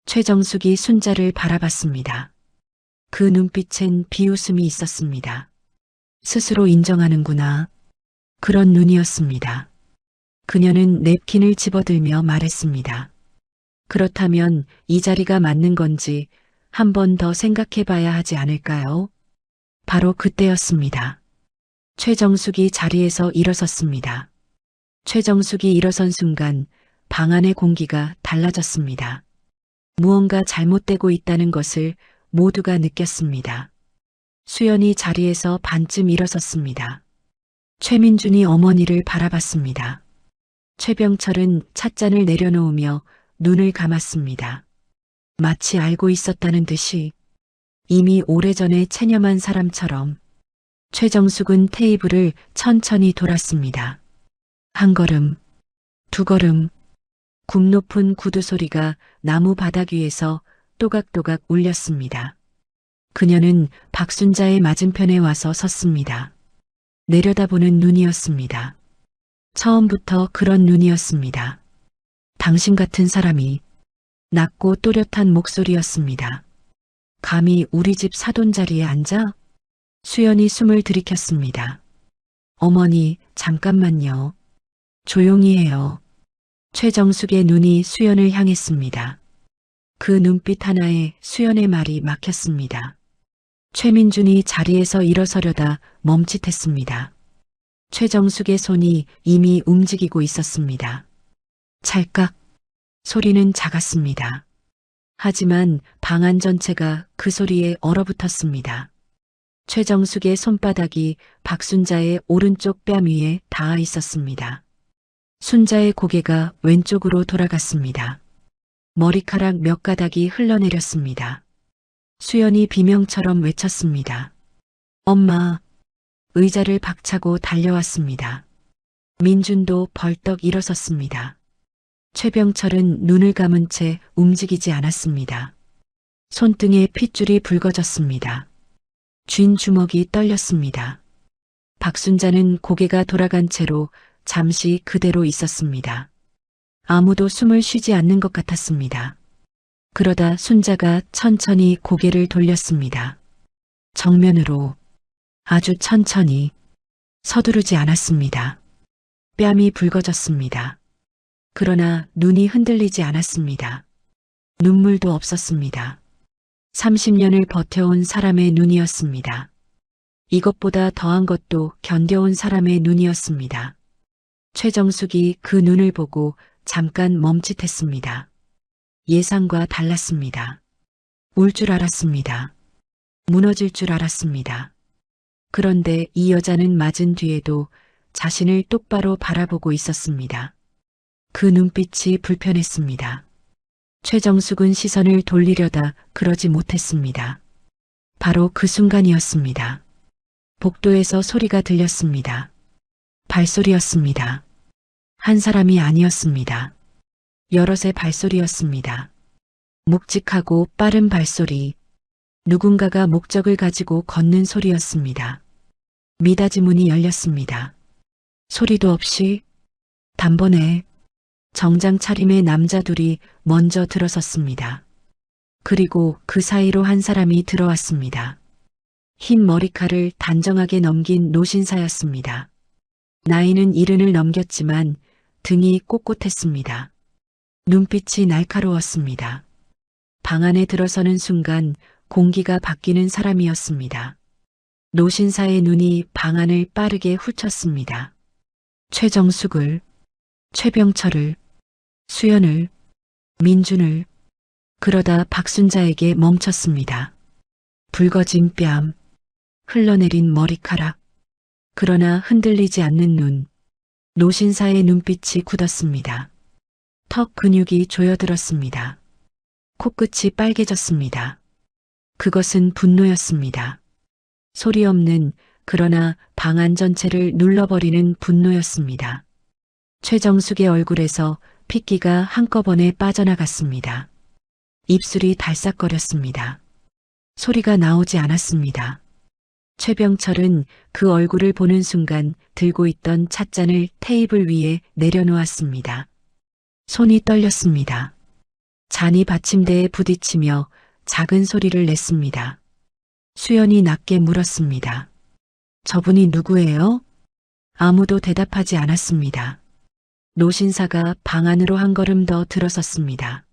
최정숙이 순자를 바라봤습니다. 그 눈빛엔 비웃음이 있었습니다. 스스로 인정하는구나. 그런 눈이었습니다. 그녀는 냅킨을 집어들며 말했습니다. 그렇다면 이 자리가 맞는 건지 한 번 더 생각해 봐야 하지 않을까요? 바로 그때였습니다. 최정숙이 자리에서 일어섰습니다. 최정숙이 일어선 순간 방 안의 공기가 달라졌습니다. 무언가 잘못되고 있다는 것을 모두가 느꼈습니다. 수연이 자리에서 반쯤 일어섰습니다. 최민준이 어머니를 바라봤습니다. 최병철은 찻잔을 내려놓으며 눈을 감았습니다. 마치 알고 있었다는 듯이 이미 오래전에 체념한 사람처럼 최정숙은 테이블을 천천히 돌았습니다. 한 걸음, 두 걸음, 굽 높은 구두 소리가 나무 바닥 위에서 또각또각 울렸습니다. 그녀는 박순자의 맞은편에 와서 섰습니다. 내려다보는 눈이었습니다. 처음부터 그런 눈이었습니다. 당신 같은 사람이, 낮고 또렷한 목소리였습니다. 감히 우리 집 사돈 자리에 앉아? 수연이 숨을 들이켰습니다. 어머니, 잠깐만요. 조용히 해요. 최정숙의 눈이 수연을 향했습니다. 그 눈빛 하나에 수연의 말이 막혔습니다. 최민준이 자리에서 일어서려다 멈칫했습니다. 최정숙의 손이 이미 움직이고 있었습니다. 찰칵 소리는 작았습니다. 하지만 방 안 전체가 그 소리에 얼어붙었습니다. 최정숙의 손바닥이 박순자의 오른쪽 뺨 위에 닿아 있었습니다. 순자의 고개가 왼쪽으로 돌아갔습니다. 머리카락 몇 가닥이 흘러내렸습니다. 수연이 비명처럼 외쳤습니다. 엄마. 의자를 박차고 달려왔습니다. 민준도 벌떡 일어섰습니다. 최병철은 눈을 감은 채 움직이지 않았습니다. 손등에 핏줄이 붉어졌습니다. 쥔 주먹이 떨렸습니다. 박순자는 고개가 돌아간 채로 잠시 그대로 있었습니다. 아무도 숨을 쉬지 않는 것 같았습니다. 그러다 순자가 천천히 고개를 돌렸습니다. 정면으로, 아주 천천히, 서두르지 않았습니다. 뺨이 붉어졌습니다. 그러나 눈이 흔들리지 않았습니다. 눈물도 없었습니다. 30년을 버텨온 사람의 눈이었습니다. 이것보다 더한 것도 견뎌온 사람의 눈이었습니다. 최정숙이 그 눈을 보고 잠깐 멈칫했습니다. 예상과 달랐습니다. 울 줄 알았습니다. 무너질 줄 알았습니다. 그런데 이 여자는 맞은 뒤에도 자신을 똑바로 바라보고 있었습니다. 그 눈빛이 불편했습니다. 최정숙은 시선을 돌리려다 그러지 못했습니다. 바로 그 순간이었습니다. 복도에서 소리가 들렸습니다. 발소리였습니다. 한 사람이 아니었습니다. 여럿의 발소리였습니다. 묵직하고 빠른 발소리, 누군가가 목적을 가지고 걷는 소리였습니다. 미닫이 문이 열렸습니다. 소리도 없이 단번에 정장 차림의 남자 둘이 먼저 들어섰습니다. 그리고 그 사이로 한 사람이 들어왔습니다. 흰 머리칼을 단정하게 넘긴 노신사였습니다. 나이는 70을 넘겼지만 등이 꼿꼿했습니다. 눈빛이 날카로웠습니다. 방 안에 들어서는 순간 공기가 바뀌는 사람이었습니다. 노신사의 눈이 방 안을 빠르게 훑쳤습니다. 최정숙을, 최병철을, 수연을, 민준을, 그러다 박순자에게 멈췄습니다. 붉어진 뺨, 흘러내린 머리카락, 그러나 흔들리지 않는 눈, 노신사의 눈빛이 굳었습니다. 턱 근육이 조여들었습니다. 코끝이 빨개졌습니다. 그것은 분노였습니다. 소리 없는 그러나 방 안 전체를 눌러버리는 분노였습니다. 최정숙의 얼굴에서 핏기가 한꺼번에 빠져나갔습니다. 입술이 달싹거렸습니다. 소리가 나오지 않았습니다. 최병철은 그 얼굴을 보는 순간 들고 있던 찻잔을 테이블 위에 내려놓았습니다. 손이 떨렸습니다. 잔이 받침대에 부딪히며 작은 소리를 냈습니다. 수연이 낮게 물었습니다. 저분이 누구예요? 아무도 대답하지 않았습니다. 노신사가 방 안으로 한 걸음 더 들어섰습니다.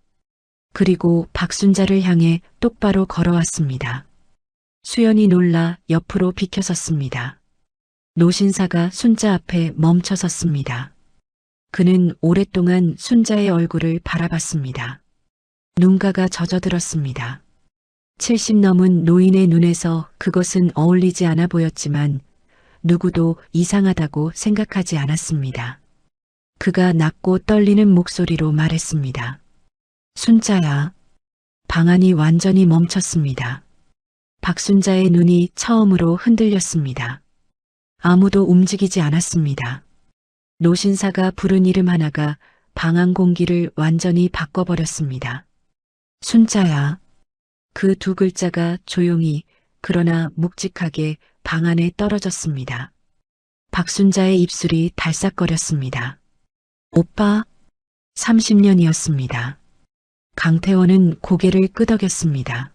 그리고 박순자를 향해 똑바로 걸어왔습니다. 수연이 놀라 옆으로 비켜섰습니다. 노신사가 순자 앞에 멈춰섰습니다. 그는 오랫동안 순자의 얼굴을 바라봤습니다. 눈가가 젖어들었습니다. 70 넘은 노인의 눈에서 그것은 어울리지 않아 보였지만 누구도 이상하다고 생각하지 않았습니다. 그가 낮고 떨리는 목소리로 말했습니다. 순자야. 방 안이 완전히 멈췄습니다. 박순자의 눈이 처음으로 흔들렸습니다. 아무도 움직이지 않았습니다. 노신사가 부른 이름 하나가 방 안 공기를 완전히 바꿔버렸습니다. 순자야. 그 두 글자가 조용히 그러나 묵직하게 방 안에 떨어졌습니다. 박순자의 입술이 달싹거렸습니다. 오빠, 30년이었습니다. 강태원은 고개를 끄덕였습니다.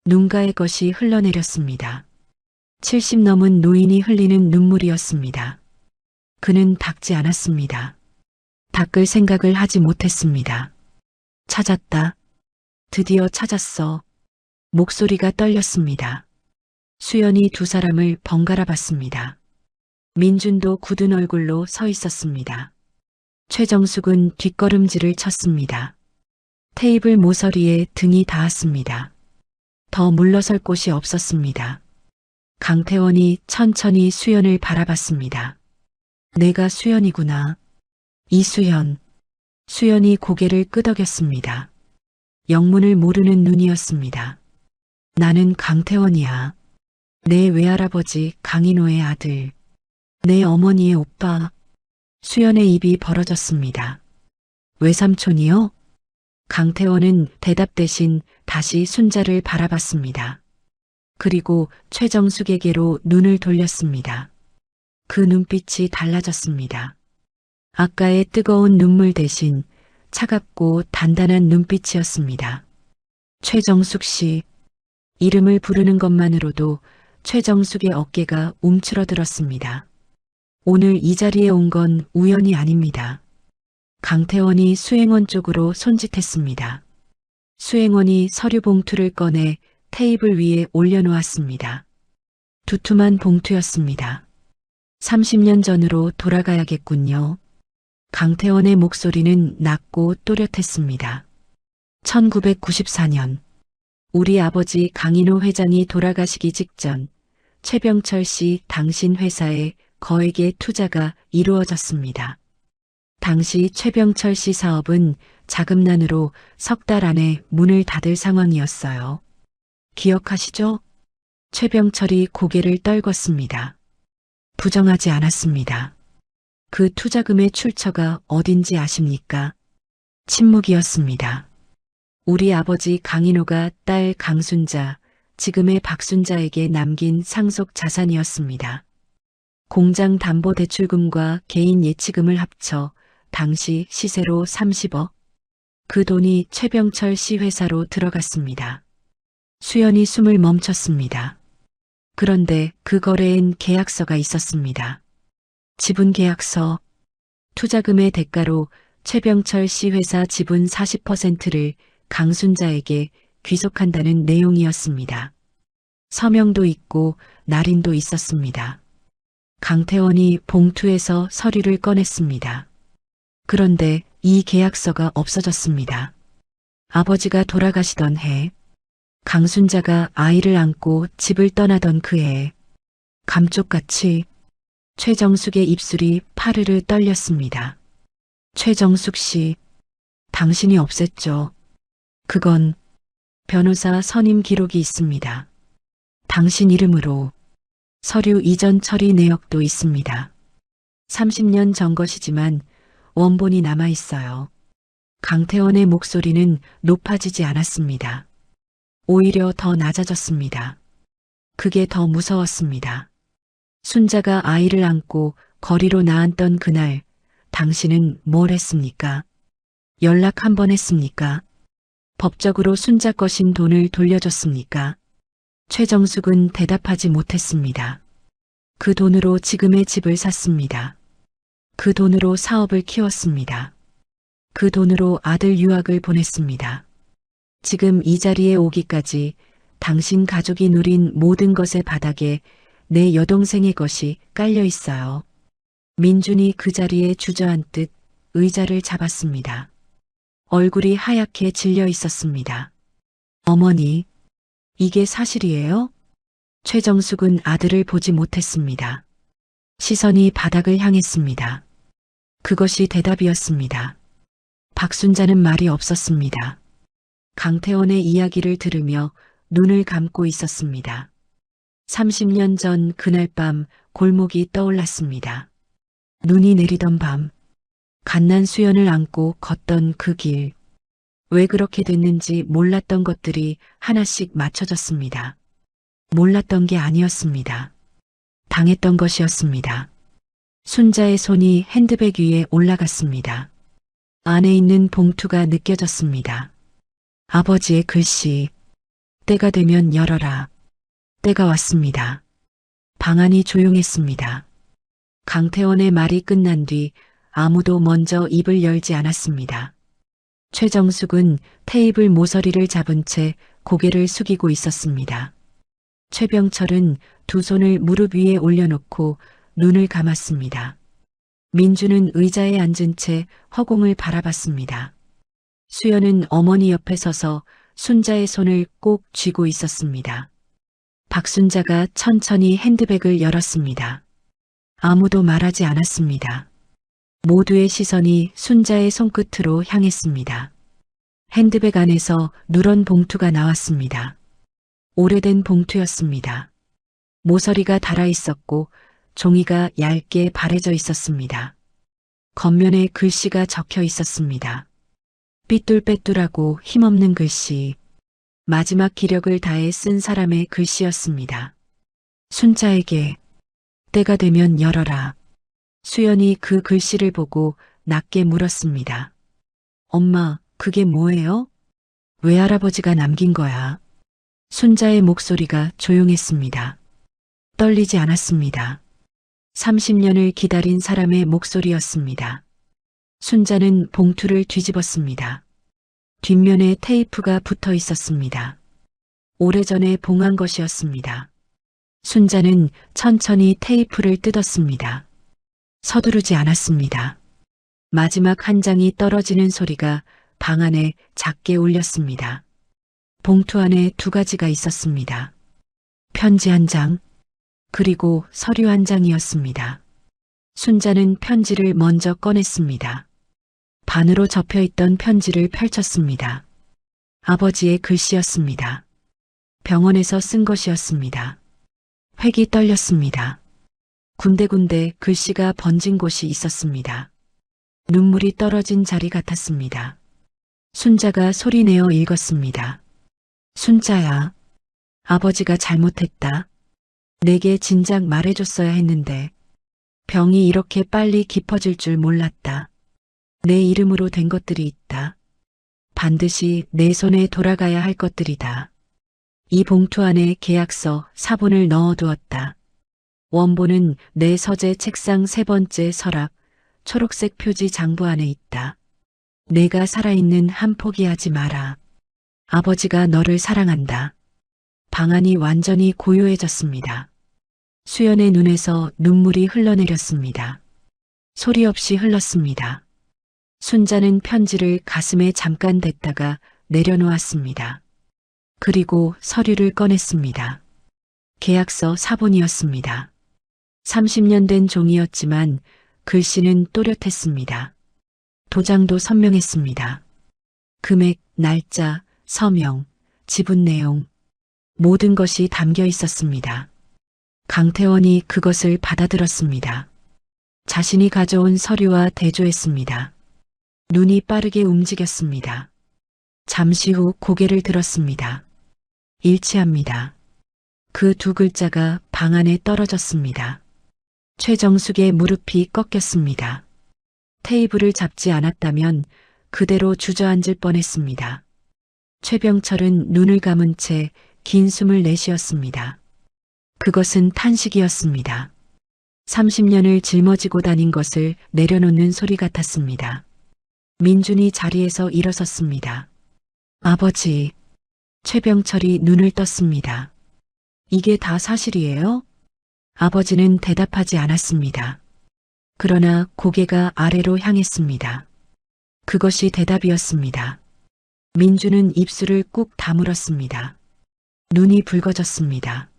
눈가의 것이 흘러내렸습니다. 70 넘은 노인이 흘리는 눈물이었습니다. 그는 닦지 않았습니다. 닦을 생각을 하지 못했습니다. 찾았다. 드디어 찾았어. 목소리가 떨렸습니다. 수연이 두 사람을 번갈아 봤습니다. 민준도 굳은 얼굴로 서 있었습니다. 최정숙은 뒷걸음질을 쳤습니다. 테이블 모서리에 등이 닿았습니다. 더 물러설 곳이 없었습니다. 강태원이 천천히 수연을 바라봤습니다. 내가 수연이구나. 이수연. 수연이 고개를 끄덕였습니다. 영문을 모르는 눈이었습니다. 나는 강태원이야. 내 외할아버지 강인호의 아들. 내 어머니의 오빠. 수연의 입이 벌어졌습니다. 외삼촌이요? 강태원은 대답 대신 다시 순자를 바라봤습니다. 그리고 최정숙에게로 눈을 돌렸습니다. 그 눈빛이 달라졌습니다. 아까의 뜨거운 눈물 대신 차갑고 단단한 눈빛이었습니다. 최정숙 씨. 이름을 부르는 것만으로도 최정숙의 어깨가 움츠러들었습니다. 오늘 이 자리에 온 건 우연이 아닙니다. 강태원이 수행원 쪽으로 손짓했습니다. 수행원이 서류 봉투를 꺼내 테이블 위에 올려놓았습니다. 두툼한 봉투였습니다. 30년 전으로 돌아가야겠군요. 강태원의 목소리는 낮고 또렷했습니다. 1994년 우리 아버지 강인호 회장이 돌아가시기 직전 최병철 씨 당신 회사에 거액의 투자가 이루어졌습니다. 당시 최병철 씨 사업은 자금난으로 석 달 안에 문을 닫을 상황이었어요. 기억하시죠? 최병철이 고개를 떨궜습니다. 부정하지 않았습니다. 그 투자금의 출처가 어딘지 아십니까? 침묵이었습니다. 우리 아버지 강인호가 딸 강순자, 지금의 박순자에게 남긴 상속 자산이었습니다. 공장 담보대출금과 개인 예치금을 합쳐 당시 시세로 30억. 그 돈이 최병철 씨 회사로 들어갔습니다. 수연이 숨을 멈췄습니다. 그런데 그 거래엔 계약서가 있었습니다. 지분 계약서. 투자금의 대가로 최병철 씨 회사 지분 40%를 강순자에게 귀속한다는 내용이었습니다. 서명도 있고 날인도 있었습니다. 강태원이 봉투에서 서류를 꺼냈습니다. 그런데 이 계약서가 없어졌습니다. 아버지가 돌아가시던 해, 강순자가 아이를 안고 집을 떠나던 그 해, 감쪽같이 최정숙의 입술이 파르르 떨렸습니다. 최정숙 씨, 당신이 없앴죠. 그건 변호사 선임 기록이 있습니다. 당신 이름으로 서류 이전 처리 내역도 있습니다. 30년 전 것이지만 원본이 남아 있어요. 강태원의 목소리는 높아지지 않았습니다. 오히려 더 낮아졌습니다. 그게 더 무서웠습니다. 순자가 아이를 안고 거리로 나앉던 그날, 당신은 뭘 했습니까? 연락 한 번 했습니까? 법적으로 순자 것인 돈을 돌려줬습니까? 최정숙은 대답하지 못했습니다. 그 돈으로 지금의 집을 샀습니다. 그 돈으로 사업을 키웠습니다. 그 돈으로 아들 유학을 보냈습니다. 지금 이 자리에 오기까지 당신 가족이 누린 모든 것의 바닥에 내 여동생의 것이 깔려 있어요. 민준이 그 자리에 주저앉듯 의자를 잡았습니다. 얼굴이 하얗게 질려 있었습니다. 어머니, 이게 사실이에요? 최정숙은 아들을 보지 못했습니다. 시선이 바닥을 향했습니다. 그것이 대답이었습니다. 박순자는 말이 없었습니다. 강태원의 이야기를 들으며 눈을 감고 있었습니다. 30년 전 그날 밤 골목이 떠올랐습니다. 눈이 내리던 밤, 갓난 수연을 안고 걷던 그 길. 왜 그렇게 됐는지 몰랐던 것들이 하나씩 맞춰졌습니다. 몰랐던 게 아니었습니다. 당했던 것이었습니다. 순자의 손이 핸드백 위에 올라갔습니다. 안에 있는 봉투가 느껴졌습니다. 아버지의 글씨. 때가 되면 열어라. 때가 왔습니다. 방 안이 조용했습니다. 강태원의 말이 끝난 뒤 아무도 먼저 입을 열지 않았습니다. 최정숙은 테이블 모서리를 잡은 채 고개를 숙이고 있었습니다. 최병철은 두 손을 무릎 위에 올려놓고 눈을 감았습니다. 민주는 의자에 앉은 채 허공을 바라봤습니다. 수연은 어머니 옆에 서서 순자의 손을 꼭 쥐고 있었습니다. 박순자가 천천히 핸드백을 열었습니다. 아무도 말하지 않았습니다. 모두의 시선이 순자의 손끝으로 향했습니다. 핸드백 안에서 누런 봉투가 나왔습니다. 오래된 봉투였습니다. 모서리가 닳아 있었고 종이가 얇게 바래져 있었습니다. 겉면에 글씨가 적혀 있었습니다. 삐뚤빼뚤하고 힘없는 글씨. 마지막 기력을 다해 쓴 사람의 글씨였습니다. 순자에게 때가 되면 열어라. 수연이 그 글씨를 보고 낮게 물었습니다. 엄마, 그게 뭐예요? 왜 할아버지가 남긴 거야? 순자의 목소리가 조용했습니다. 떨리지 않았습니다. 30년을 기다린 사람의 목소리였습니다. 순자는 봉투를 뒤집었습니다. 뒷면에 테이프가 붙어 있었습니다. 오래전에 봉한 것이었습니다. 순자는 천천히 테이프를 뜯었습니다. 서두르지 않았습니다. 마지막 한 장이 떨어지는 소리가 방 안에 작게 울렸습니다. 봉투 안에 두 가지가 있었습니다. 편지 한 장, 그리고 서류 한 장이었습니다. 순자는 편지를 먼저 꺼냈습니다. 반으로 접혀있던 편지를 펼쳤습니다. 아버지의 글씨였습니다. 병원에서 쓴 것이었습니다. 획이 떨렸습니다. 군데군데 글씨가 번진 곳이 있었습니다. 눈물이 떨어진 자리 같았습니다. 순자가 소리내어 읽었습니다. 순자야, 아버지가 잘못했다. 내게 진작 말해줬어야 했는데 병이 이렇게 빨리 깊어질 줄 몰랐다. 내 이름으로 된 것들이 있다. 반드시 내 손에 돌아가야 할 것들이다. 이 봉투 안에 계약서 사본을 넣어두었다. 원본은 내 서재 책상 세 번째 서랍 초록색 표지 장부 안에 있다. 내가 살아있는 한 포기하지 마라. 아버지가 너를 사랑한다. 방 안이 완전히 고요해졌습니다. 수연의 눈에서 눈물이 흘러내렸습니다. 소리 없이 흘렀습니다. 순자는 편지를 가슴에 잠깐 댔다가 내려놓았습니다. 그리고 서류를 꺼냈습니다. 계약서 사본이었습니다. 30년 된 종이였지만 글씨는 또렷했습니다. 도장도 선명했습니다. 금액, 날짜, 서명, 지분 내용, 모든 것이 담겨 있었습니다. 강태원이 그것을 받아들었습니다. 자신이 가져온 서류와 대조했습니다. 눈이 빠르게 움직였습니다. 잠시 후 고개를 들었습니다. 일치합니다. 그 두 글자가 방 안에 떨어졌습니다. 최정숙의 무릎이 꺾였습니다. 테이블을 잡지 않았다면 그대로 주저앉을 뻔했습니다. 최병철은 눈을 감은 채 긴 숨을 내쉬었습니다. 그것은 탄식이었습니다. 30년을 짊어지고 다닌 것을 내려놓는 소리 같았습니다. 민준이 자리에서 일어섰습니다. 아버지, 최병철이 눈을 떴습니다. 이게 다 사실이에요? 아버지는 대답하지 않았습니다. 그러나 고개가 아래로 향했습니다. 그것이 대답이었습니다. 민준은 입술을 꾹 다물었습니다. 눈이 붉어졌습니다.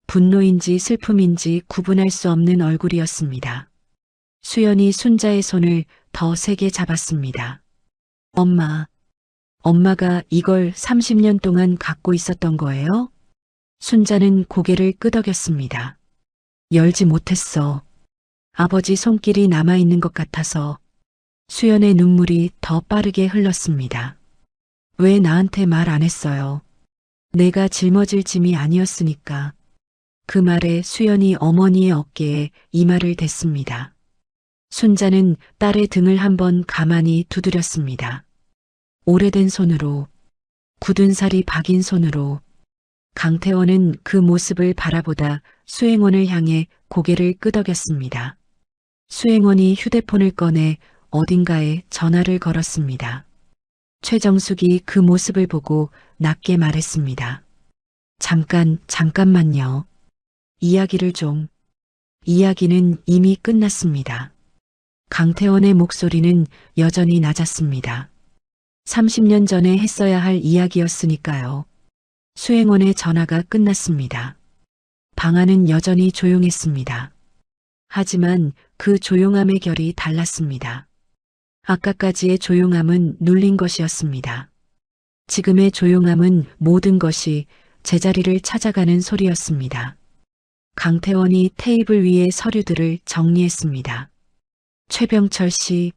분노인지 슬픔인지 구분할 수 없는 얼굴이었습니다. 수연이 순자의 손을 더 세게 잡았습니다. 엄마가 이걸 30년 동안 갖고 있었던 거예요? 순자는 고개를 끄덕였습니다. 열지 못했어. 아버지 손길이 남아있는 것 같아서. 수연의 눈물이 더 빠르게 흘렀습니다. 왜 나한테 말 안 했어요? 내가 짊어질 짐이 아니었으니까. 그 말에 수연이 어머니의 어깨에 이마를 댔습니다. 순자는 딸의 등을 한번 가만히 두드렸습니다. 오래된 손으로, 굳은 살이 박인 손으로. 강태원은 그 모습을 바라보다 수행원을 향해 고개를 끄덕였습니다. 수행원이 휴대폰을 꺼내 어딘가에 전화를 걸었습니다. 최정숙이 그 모습을 보고 낮게 말했습니다. 잠깐만요. 이야기를 좀. 이야기는 이미 끝났습니다. 강태원의 목소리는 여전히 낮았습니다. 30년 전에 했어야 할 이야기였으니까요. 수행원의 전화가 끝났습니다. 방 안은 여전히 조용했습니다. 하지만 그 조용함의 결이 달랐습니다. 아까까지의 조용함은 눌린 것이었습니다. 지금의 조용함은 모든 것이 제자리를 찾아가는 소리였습니다. 강태원이 테이블 위의 서류들을 정리했습니다. 최병철 씨.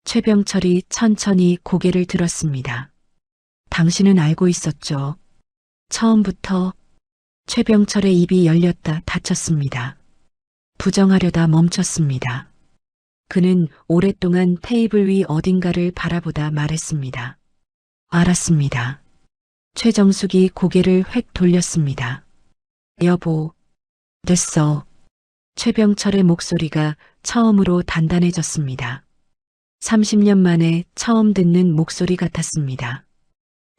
최병철이 천천히 고개를 들었습니다. 당신은 알고 있었죠. 처음부터. 최병철의 입이 열렸다 닫혔습니다. 부정하려다 멈췄습니다. 그는 오랫동안 테이블 위 어딘가를 바라보다 말했습니다. 알았습니다. 최정숙이 고개를 획 돌렸습니다. 여보, 됐어. 최병철의 목소리가 처음으로 단단해졌습니다. 30년 만에 처음 듣는 목소리 같았습니다.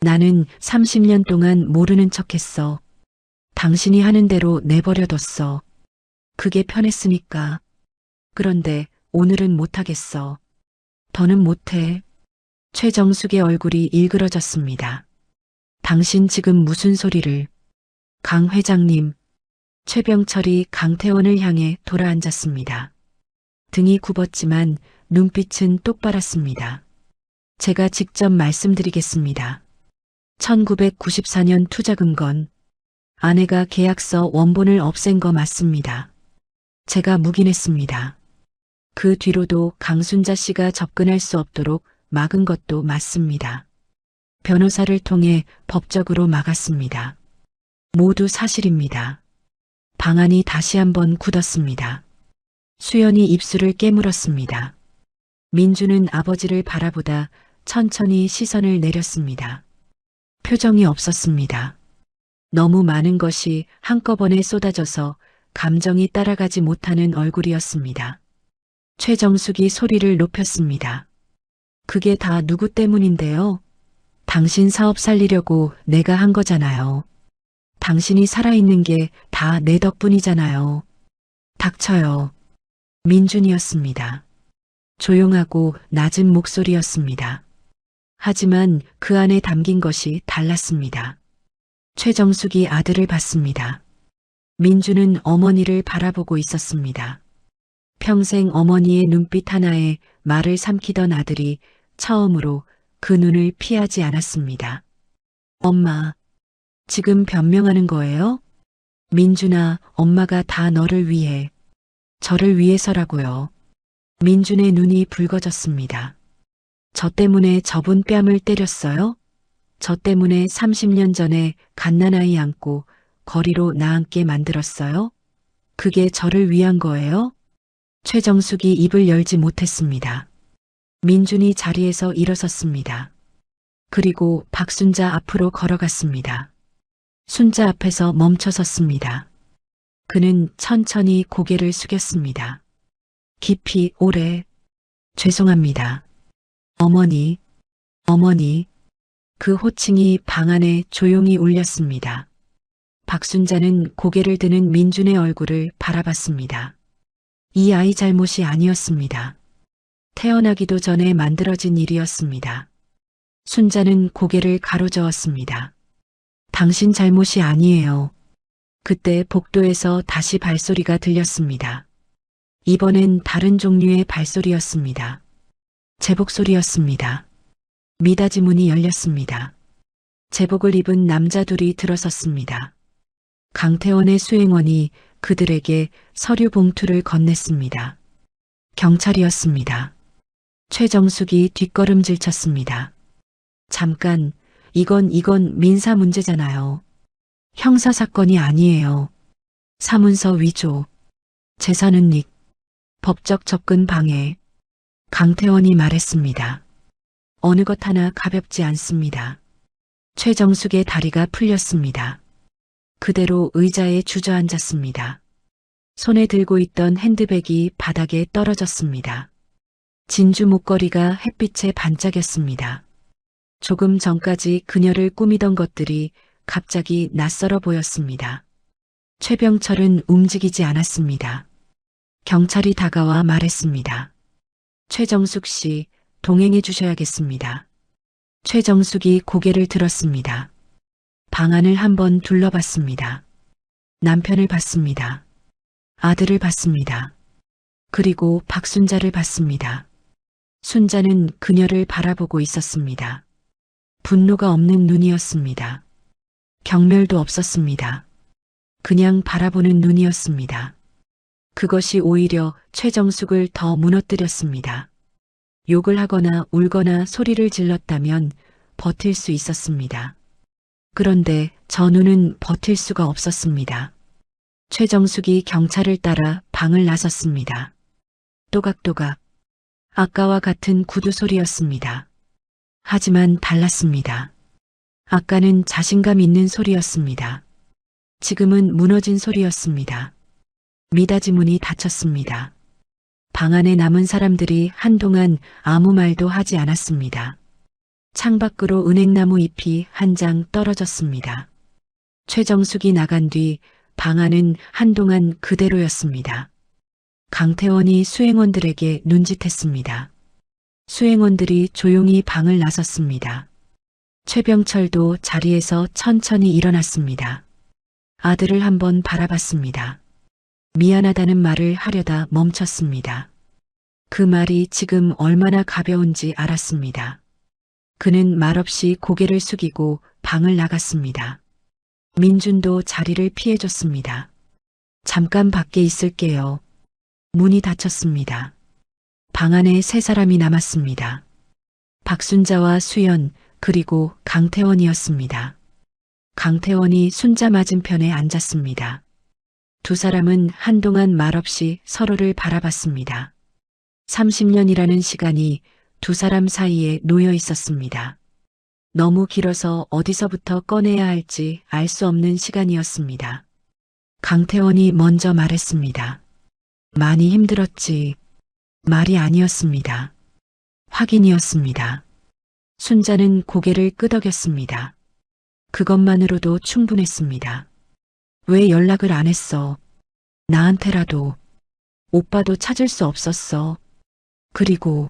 나는 30년 동안 모르는 척했어. 당신이 하는 대로 내버려뒀어. 그게 편했으니까. 그런데 오늘은 못하겠어. 더는 못해. 최정숙의 얼굴이 일그러졌습니다. 당신 지금 무슨 소리를. 강 회장님. 최병철이 강태원을 향해 돌아앉았습니다. 등이 굽었지만 눈빛은 똑바랐습니다. 제가 직접 말씀드리겠습니다. 1994년 투자금 건 아내가 계약서 원본을 없앤 거 맞습니다. 제가 묵인했습니다. 그 뒤로도 강순자 씨가 접근할 수 없도록 막은 것도 맞습니다. 변호사를 통해 법적으로 막았습니다. 모두 사실입니다. 방안이 다시 한번 굳었습니다. 수연이 입술을 깨물었습니다. 민주는 아버지를 바라보다 천천히 시선을 내렸습니다. 표정이 없었습니다. 너무 많은 것이 한꺼번에 쏟아져서 감정이 따라가지 못하는 얼굴이었습니다. 최정숙이 소리를 높였습니다. 그게 다 누구 때문인데요? 당신 사업 살리려고 내가 한 거잖아요. 당신이 살아있는 게 다 내 덕분이잖아요. 닥쳐요. 민준이었습니다. 조용하고 낮은 목소리였습니다. 하지만 그 안에 담긴 것이 달랐습니다. 최정숙이 아들을 봤습니다. 민주는 어머니를 바라보고 있었습니다. 평생 어머니의 눈빛 하나에 말을 삼키던 아들이 처음으로 그 눈을 피하지 않았습니다. 엄마, 지금 변명하는 거예요? 민준아, 엄마가 다 너를 위해, 저를 위해서라고요. 민준의 눈이 붉어졌습니다. 저 때문에 저분 뺨을 때렸어요? 저 때문에 30년 전에 갓난아이 안고 거리로 나앉게 만들었어요? 그게 저를 위한 거예요? 최정숙이 입을 열지 못했습니다. 민준이 자리에서 일어섰습니다. 그리고 박순자 앞으로 걸어갔습니다. 순자 앞에서 멈춰섰습니다. 그는 천천히 고개를 숙였습니다. 깊이 오래 죄송합니다. 어머니, 어머니. 그 호칭이 방 안에 조용히 울렸습니다. 박순자는 고개를 드는 민준의 얼굴을 바라봤습니다. 이 아이 잘못이 아니었습니다. 태어나기도 전에 만들어진 일이었습니다. 순자는 고개를 가로저었습니다. 당신 잘못이 아니에요. 그때 복도에서 다시 발소리가 들렸습니다. 이번엔 다른 종류의 발소리였습니다. 제복 소리였습니다. 미닫이 문이 열렸습니다. 제복을 입은 남자 둘이 들어섰습니다. 강태원의 수행원이 그들에게 서류 봉투를 건넸습니다. 경찰이었습니다. 최정숙이 뒷걸음질 쳤습니다. 잠깐, 이건 민사 문제잖아요. 형사 사건이 아니에요. 사문서 위조, 재산 은닉, 법적 접근 방해. 강태원이 말했습니다. 어느 것 하나 가볍지 않습니다. 최정숙의 다리가 풀렸습니다. 그대로 의자에 주저앉았습니다. 손에 들고 있던 핸드백이 바닥에 떨어졌습니다. 진주 목걸이가 햇빛에 반짝였습니다. 조금 전까지 그녀를 꾸미던 것들이 갑자기 낯설어 보였습니다. 최병철은 움직이지 않았습니다. 경찰이 다가와 말했습니다. 최정숙 씨, 동행해 주셔야겠습니다. 최정숙이 고개를 들었습니다. 방 안을 한번 둘러봤습니다. 남편을 봤습니다. 아들을 봤습니다. 그리고 박순자를 봤습니다. 순자는 그녀를 바라보고 있었습니다. 분노가 없는 눈이었습니다. 경멸도 없었습니다. 그냥 바라보는 눈이었습니다. 그것이 오히려 최정숙을 더 무너뜨렸습니다. 욕을 하거나 울거나 소리를 질렀다면 버틸 수 있었습니다. 그런데 저 눈은 버틸 수가 없었습니다. 최정숙이 경찰을 따라 방을 나섰습니다. 또각또각. 아까와 같은 구두 소리였습니다. 하지만 달랐습니다. 아까는 자신감 있는 소리였습니다. 지금은 무너진 소리였습니다. 미닫이 문이 닫혔습니다. 방 안에 남은 사람들이 한동안 아무 말도 하지 않았습니다. 창밖으로 은행나무 잎이 한 장 떨어졌습니다. 최정숙이 나간 뒤 방 안은 한동안 그대로였습니다. 강태원이 수행원들에게 눈짓했습니다. 수행원들이 조용히 방을 나섰습니다. 최병철도 자리에서 천천히 일어났습니다. 아들을 한번 바라봤습니다. 미안하다는 말을 하려다 멈췄습니다. 그 말이 지금 얼마나 가벼운지 알았습니다. 그는 말없이 고개를 숙이고 방을 나갔습니다. 민준도 자리를 피해줬습니다. 잠깐 밖에 있을게요. 문이 닫혔습니다. 방 안에 세 사람이 남았습니다. 박순자와 수연, 그리고 강태원이었습니다. 강태원이 순자 맞은편에 앉았습니다. 두 사람은 한동안 말없이 서로를 바라봤습니다. 30년이라는 시간이 두 사람 사이에 놓여 있었습니다. 너무 길어서 어디서부터 꺼내야 할지 알 수 없는 시간이었습니다. 강태원이 먼저 말했습니다. 많이 힘들었지. 말이 아니었습니다. 확인이었습니다. 순자는 고개를 끄덕였습니다. 그것만으로도 충분했습니다. 왜 연락을 안 했어? 나한테라도. 오빠도 찾을 수 없었어. 그리고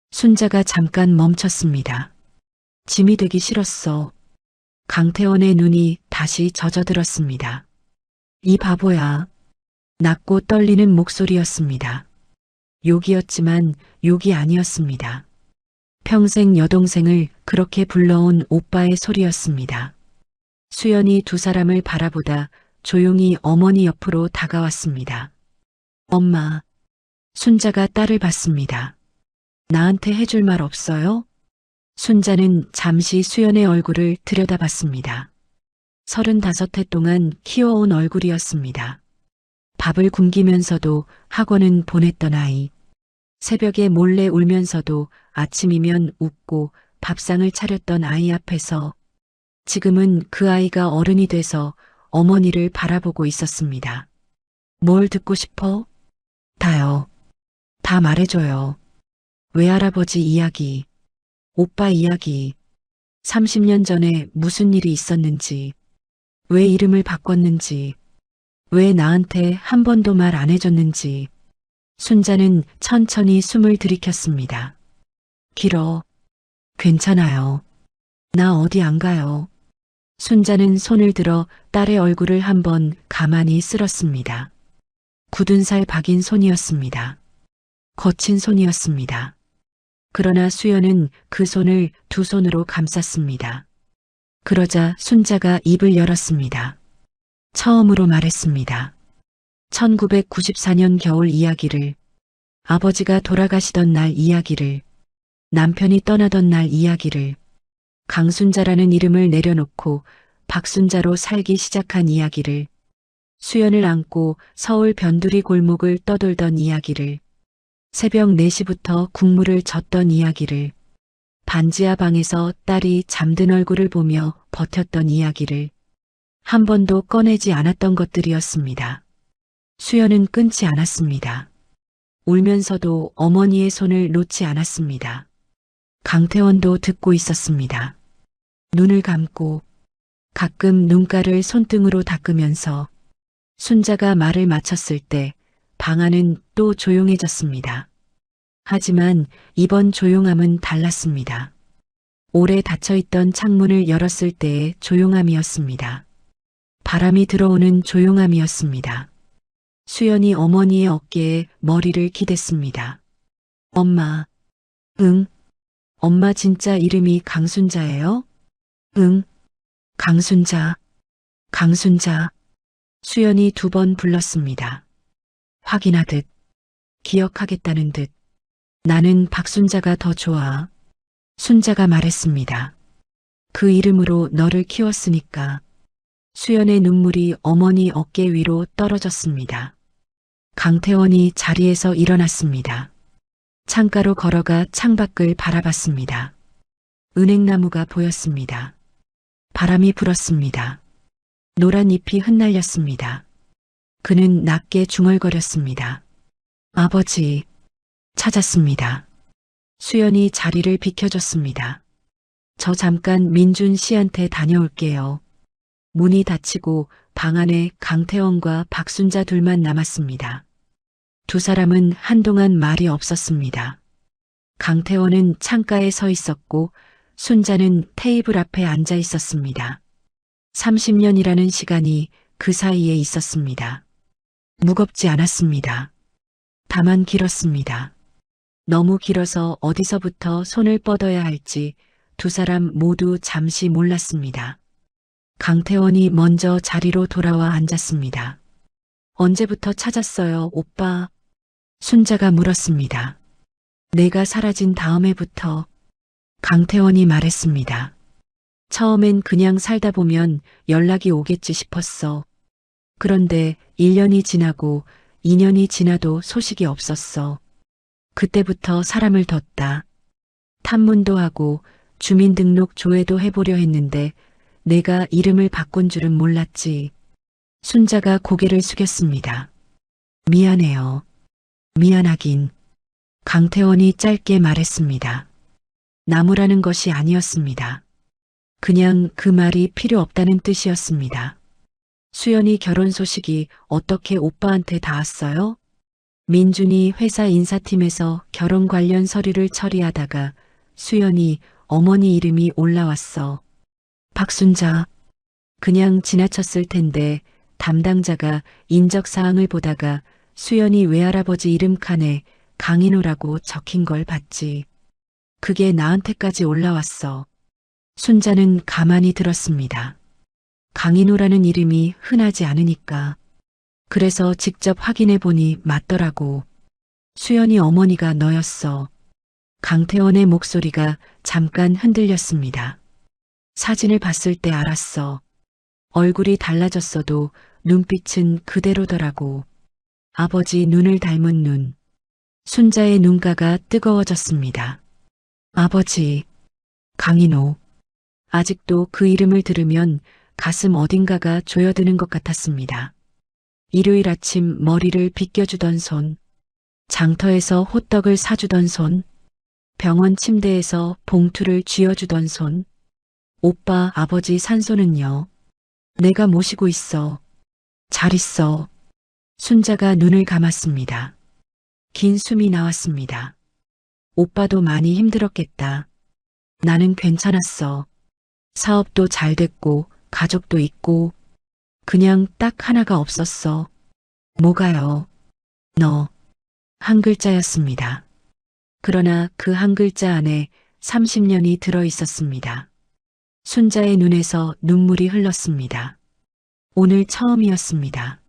순자가 잠깐 멈췄습니다. 짐이 되기 싫었어. 강태원의 눈이 다시 젖어들었습니다. 이 바보야. 낮고 떨리는 목소리였습니다. 욕이었지만 욕이 아니었습니다. 평생 여동생을 그렇게 불러온 오빠의 소리였습니다. 수연이 두 사람을 바라보다 조용히 어머니 옆으로 다가왔습니다. 엄마. 순자가 딸을 봤습니다. 나한테 해줄 말 없어요? 순자는 잠시 수연의 얼굴을 들여다봤습니다. 35해 동안 키워온 얼굴이었습니다. 밥을 굶기면서도 학원은 보냈던 아이. 새벽에 몰래 울면서도 아침이면 웃고 밥상을 차렸던 아이 앞에서 지금은 그 아이가 어른이 돼서 어머니를 바라보고 있었습니다. 뭘 듣고 싶어? 다요. 다 말해줘요. 외할아버지 이야기, 오빠 이야기, 30년 전에 무슨 일이 있었는지, 왜 이름을 바꿨는지, 왜 나한테 한 번도 말 안 해줬는지. 순자는 천천히 숨을 들이켰습니다. 길어. 괜찮아요. 나 어디 안 가요. 순자는 손을 들어 딸의 얼굴을 한번 가만히 쓸었습니다. 굳은 살 박인 손이었습니다. 거친 손이었습니다. 그러나 수연은 그 손을 두 손으로 감쌌습니다. 그러자 순자가 입을 열었습니다. 처음으로 말했습니다. 1994년 겨울 이야기를, 아버지가 돌아가시던 날 이야기를, 남편이 떠나던 날 이야기를, 강순자라는 이름을 내려놓고 박순자로 살기 시작한 이야기를, 수연을 안고 서울 변두리 골목을 떠돌던 이야기를, 새벽 4시부터 국물을 젓던 이야기를, 반지하 방에서 딸이 잠든 얼굴을 보며 버텼던 이야기를 한 번도 꺼내지 않았던 것들이었습니다. 수연은 끊지 않았습니다. 울면서도 어머니의 손을 놓지 않았습니다. 강태원도 듣고 있었습니다. 눈을 감고 가끔 눈가를 손등으로 닦으면서 순자가 말을 마쳤을 때 방 안은 또 조용해졌습니다. 하지만 이번 조용함은 달랐습니다. 오래 닫혀있던 창문을 열었을 때의 조용함이었습니다. 바람이 들어오는 조용함이었습니다. 수연이 어머니의 어깨에 머리를 기댔습니다. 엄마. 응. 엄마 진짜 이름이 강순자예요? 응. 강순자. 강순자. 수연이 2번 불렀습니다. 확인하듯, 기억하겠다는 듯. 나는 박순자가 더 좋아. 순자가 말했습니다. 그 이름으로 너를 키웠으니까. 수연의 눈물이 어머니 어깨 위로 떨어졌습니다. 강태원이 자리에서 일어났습니다. 창가로 걸어가 창밖을 바라봤습니다. 은행나무가 보였습니다. 바람이 불었습니다. 노란 잎이 흩날렸습니다. 그는 낮게 중얼거렸습니다. 아버지, 찾았습니다. 수연이 자리를 비켜줬습니다. 저 잠깐 민준 씨한테 다녀올게요. 문이 닫히고 방 안에 강태원과 박순자 둘만 남았습니다. 두 사람은 한동안 말이 없었습니다. 강태원은 창가에 서 있었고 순자는 테이블 앞에 앉아 있었습니다. 30년이라는 시간이 그 사이에 있었습니다. 무겁지 않았습니다. 다만 길었습니다. 너무 길어서 어디서부터 손을 뻗어야 할지 두 사람 모두 잠시 몰랐습니다. 강태원이 먼저 자리로 돌아와 앉았습니다. 언제부터 찾았어요, 오빠? 순자가 물었습니다. 내가 사라진 다음 해부터. 강태원이 말했습니다. 처음엔 그냥 살다 보면 연락이 오겠지 싶었어. 그런데 1년이 지나고 2년이 지나도 소식이 없었어. 그때부터 사람을 뒀다. 탐문도 하고 주민등록 조회도 해보려 했는데 내가 이름을 바꾼 줄은 몰랐지. 순자가 고개를 숙였습니다. 미안해요. 미안하긴. 강태원이 짧게 말했습니다. 나무라는 것이 아니었습니다. 그냥 그 말이 필요 없다는 뜻이었습니다. 수연이 결혼 소식이 어떻게 오빠한테 닿았어요? 민준이 회사 인사팀에서 결혼 관련 서류를 처리하다가 수연이 어머니 이름이 올라왔어. 박순자. 그냥 지나쳤을 텐데 담당자가 인적사항을 보다가 수연이 외할아버지 이름 칸에 강인호라고 적힌 걸 봤지. 그게 나한테까지 올라왔어. 순자는 가만히 들었습니다. 강인호라는 이름이 흔하지 않으니까. 그래서 직접 확인해 보니 맞더라고. 수연이 어머니가 너였어. 강태원의 목소리가 잠깐 흔들렸습니다. 사진을 봤을 때 알았어. 얼굴이 달라졌어도 눈빛은 그대로더라고. 아버지 눈을 닮은 눈. 순자의 눈가가 뜨거워졌습니다. 아버지, 강인호. 아직도 그 이름을 들으면 가슴 어딘가가 조여드는 것 같았습니다. 일요일 아침 머리를 빗겨주던 손, 장터에서 호떡을 사주던 손, 병원 침대에서 봉투를 쥐어주던 손, 오빠 아버지 산소는요. 내가 모시고 있어. 잘 있어. 순자가 눈을 감았습니다. 긴 숨이 나왔습니다. 오빠도 많이 힘들었겠다. 나는 괜찮았어. 사업도 잘 됐고 가족도 있고 그냥 딱 하나가 없었어. 뭐가요? 너. 한 글자였습니다. 그러나 그 한 글자 안에 30년이 들어 있었습니다. 순자의 눈에서 눈물이 흘렀습니다. 오늘 처음이었습니다.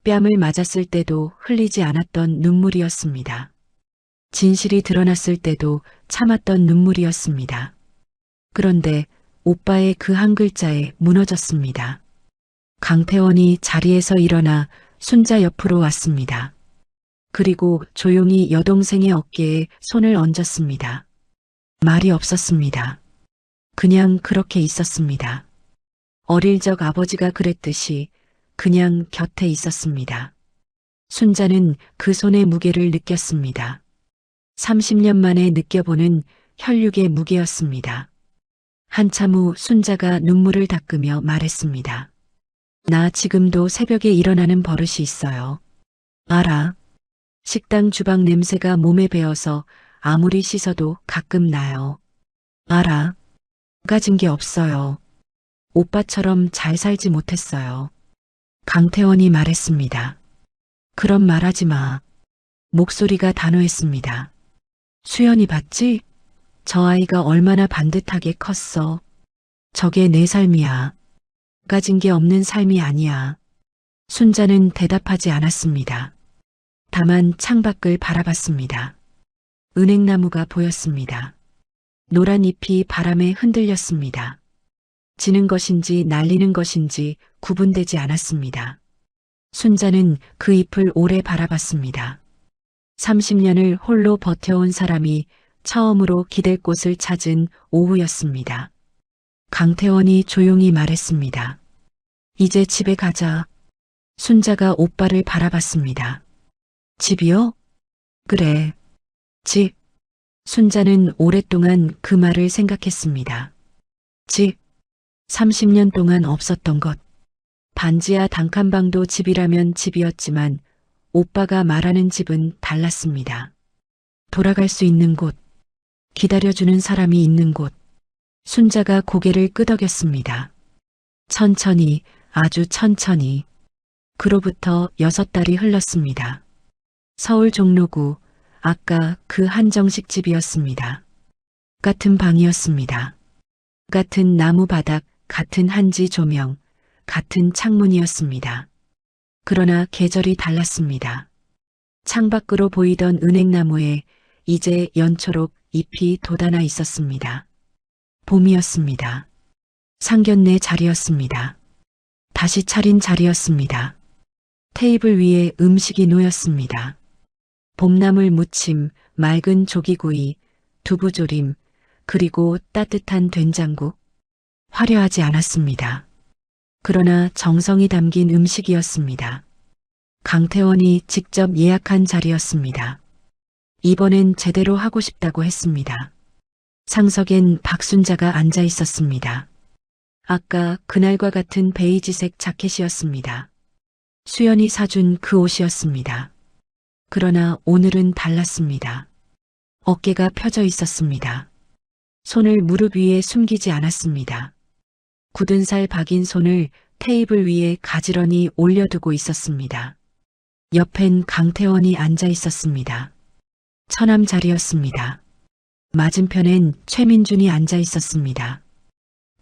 뺨을 맞았을 때도 흘리지 않았던 눈물이었습니다. 진실이 드러났을 때도 참았던 눈물이었습니다. 그런데 오빠의 그 한 글자에 무너졌습니다. 강태원이 자리에서 일어나 순자 옆으로 왔습니다. 그리고 조용히 여동생의 어깨에 손을 얹었습니다. 말이 없었습니다. 그냥 그렇게 있었습니다. 어릴 적 아버지가 그랬듯이 그냥 곁에 있었습니다. 순자는 그 손의 무게를 느꼈습니다. 30년 만에 느껴보는 혈육의 무게였습니다. 한참 후 순자가 눈물을 닦으며 말했습니다. 나 지금도 새벽에 일어나는 버릇이 있어요. 알아. 식당 주방 냄새가 몸에 배어서 아무리 씻어도 가끔 나요. 알아. 가진 게 없어요. 오빠처럼 잘 살지 못했어요. 강태원이 말했습니다. 그런 말하지 마. 목소리가 단호했습니다. 수연이 봤지? 저 아이가 얼마나 반듯하게 컸어. 저게 내 삶이야. 가진 게 없는 삶이 아니야. 순자는 대답하지 않았습니다. 다만 창밖을 바라봤습니다. 은행나무가 보였습니다. 노란 잎이 바람에 흔들렸습니다. 지는 것인지 날리는 것인지 구분되지 않았습니다. 순자는 그 잎을 오래 바라봤습니다. 30년을 홀로 버텨온 사람이 처음으로 기댈 곳을 찾은 오후였습니다. 강태원이 조용히 말했습니다. 이제 집에 가자. 순자가 오빠를 바라봤습니다. 집이요? 그래. 집. 순자는 오랫동안 그 말을 생각했습니다. 집. 30년 동안 없었던 것. 반지하 단칸방도 집이라면 집이었지만 오빠가 말하는 집은 달랐습니다. 돌아갈 수 있는 곳. 기다려주는 사람이 있는 곳. 순자가 고개를 끄덕였습니다. 천천히, 아주 천천히. 그로부터 6달이 흘렀습니다. 서울 종로구, 아까 그 한정식 집이었습니다. 같은 방이었습니다. 같은 나무 바닥, 같은 한지 조명, 같은 창문이었습니다. 그러나 계절이 달랐습니다. 창밖으로 보이던 은행나무에 이제 연초록 잎이 돋아나 있었습니다. 봄이었습니다. 상견례 자리였습니다. 다시 차린 자리였습니다. 테이블 위에 음식이 놓였습니다. 봄나물 무침, 맑은 조기구이, 두부조림, 그리고 따뜻한 된장국. 화려하지 않았습니다. 그러나 정성이 담긴 음식이었습니다. 강태원이 직접 예약한 자리였습니다. 이번엔 제대로 하고 싶다고 했습니다. 상석엔 박순자가 앉아 있었습니다. 아까 그날과 같은 베이지색 자켓이었습니다. 수연이 사준 그 옷이었습니다. 그러나 오늘은 달랐습니다. 어깨가 펴져 있었습니다. 손을 무릎 위에 숨기지 않았습니다. 굳은 살 박인 손을 테이블 위에 가지런히 올려두고 있었습니다. 옆엔 강태원이 앉아 있었습니다. 처남 자리였습니다. 맞은편엔 최민준이 앉아 있었습니다.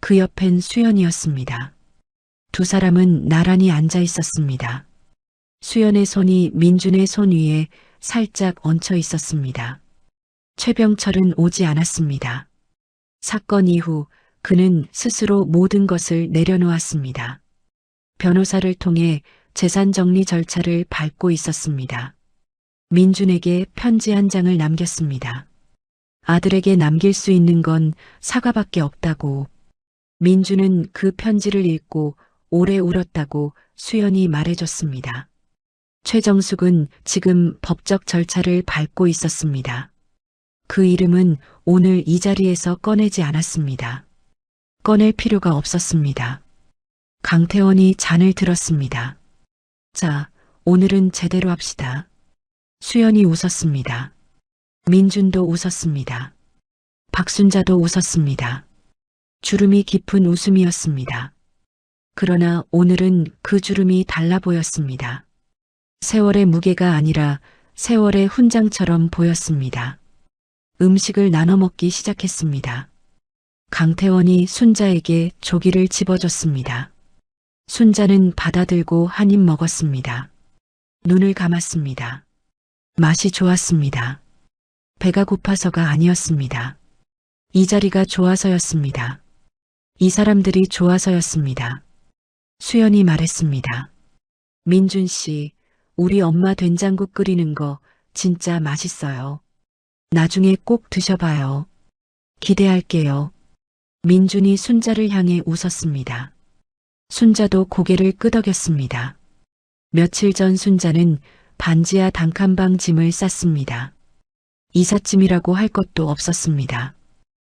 그 옆엔 수연이었습니다. 두 사람은 나란히 앉아 있었습니다. 수연의 손이 민준의 손 위에 살짝 얹혀 있었습니다. 최병철은 오지 않았습니다. 사건 이후 그는 스스로 모든 것을 내려놓았습니다. 변호사를 통해 재산 정리 절차를 밟고 있었습니다. 민준에게 편지 한 장을 남겼습니다. 아들에게 남길 수 있는 건 사과밖에 없다고. 민준은 그 편지를 읽고 오래 울었다고 수연이 말해줬습니다. 최정숙은 지금 법적 절차를 밟고 있었습니다. 그 이름은 오늘 이 자리에서 꺼내지 않았습니다. 꺼낼 필요가 없었습니다. 강태원이 잔을 들었습니다. 자, 오늘은 제대로 합시다. 수연이 웃었습니다. 민준도 웃었습니다. 박순자도 웃었습니다. 주름이 깊은 웃음이었습니다. 그러나 오늘은 그 주름이 달라 보였습니다. 세월의 무게가 아니라 세월의 훈장처럼 보였습니다. 음식을 나눠 먹기 시작했습니다. 강태원이 순자에게 조기를 집어줬습니다. 순자는 받아들고 한 입 먹었습니다. 눈을 감았습니다. 맛이 좋았습니다. 배가 고파서가 아니었습니다. 이 자리가 좋아서였습니다. 이 사람들이 좋아서였습니다. 수연이 말했습니다. 민준 씨, 우리 엄마 된장국 끓이는 거 진짜 맛있어요. 나중에 꼭 드셔봐요. 기대할게요. 민준이 순자를 향해 웃었습니다. 순자도 고개를 끄덕였습니다. 며칠 전 순자는 반지하 단칸방 짐을 쌌습니다. 이삿짐이라고 할 것도 없었습니다.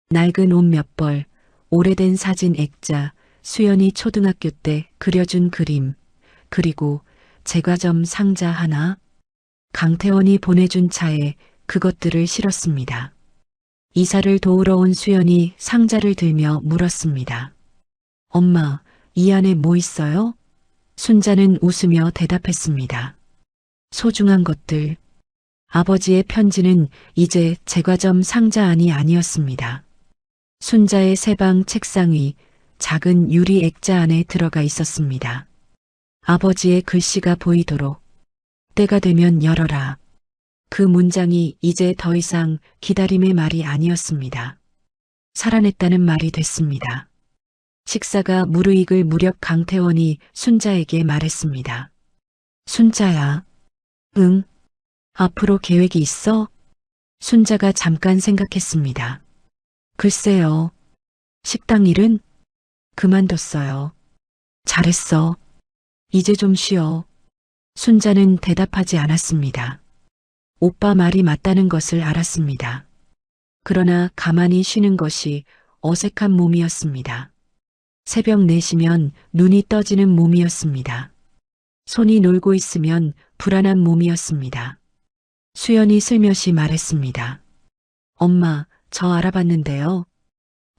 낡은 옷 몇 벌, 오래된 사진 액자, 수연이 초등학교 때 그려준 그림, 그리고 제과점 상자 하나, 강태원이 보내준 차에 그것들을 실었습니다. 이사를 도우러 온 수연이 상자를 들며 물었습니다. 엄마, 이 안에 뭐 있어요? 순자는 웃으며 대답했습니다. 소중한 것들. 아버지의 편지는 이제 제과점 상자 안이 아니었습니다. 순자의 새방 책상 위 작은 유리 액자 안에 들어가 있었습니다. 아버지의 글씨가 보이도록 때가 되면 열어라. 그 문장이 이제 더 이상 기다림의 말이 아니었습니다. 살아냈다는 말이 됐습니다. 식사가 무르익을 무렵 강태원이 순자에게 말했습니다. 순자야. 응. 앞으로 계획이 있어? 순자가 잠깐 생각했습니다. 글쎄요. 식당 일은? 그만뒀어요. 잘했어. 이제 좀 쉬어. 순자는 대답하지 않았습니다. 오빠 말이 맞다는 것을 알았습니다. 그러나 가만히 쉬는 것이 어색한 몸이었습니다. 새벽 4시면 눈이 떠지는 몸이었습니다. 손이 놀고 있으면 불안한 몸이었습니다. 수연이 슬며시 말했습니다. 엄마, 저 알아봤는데요.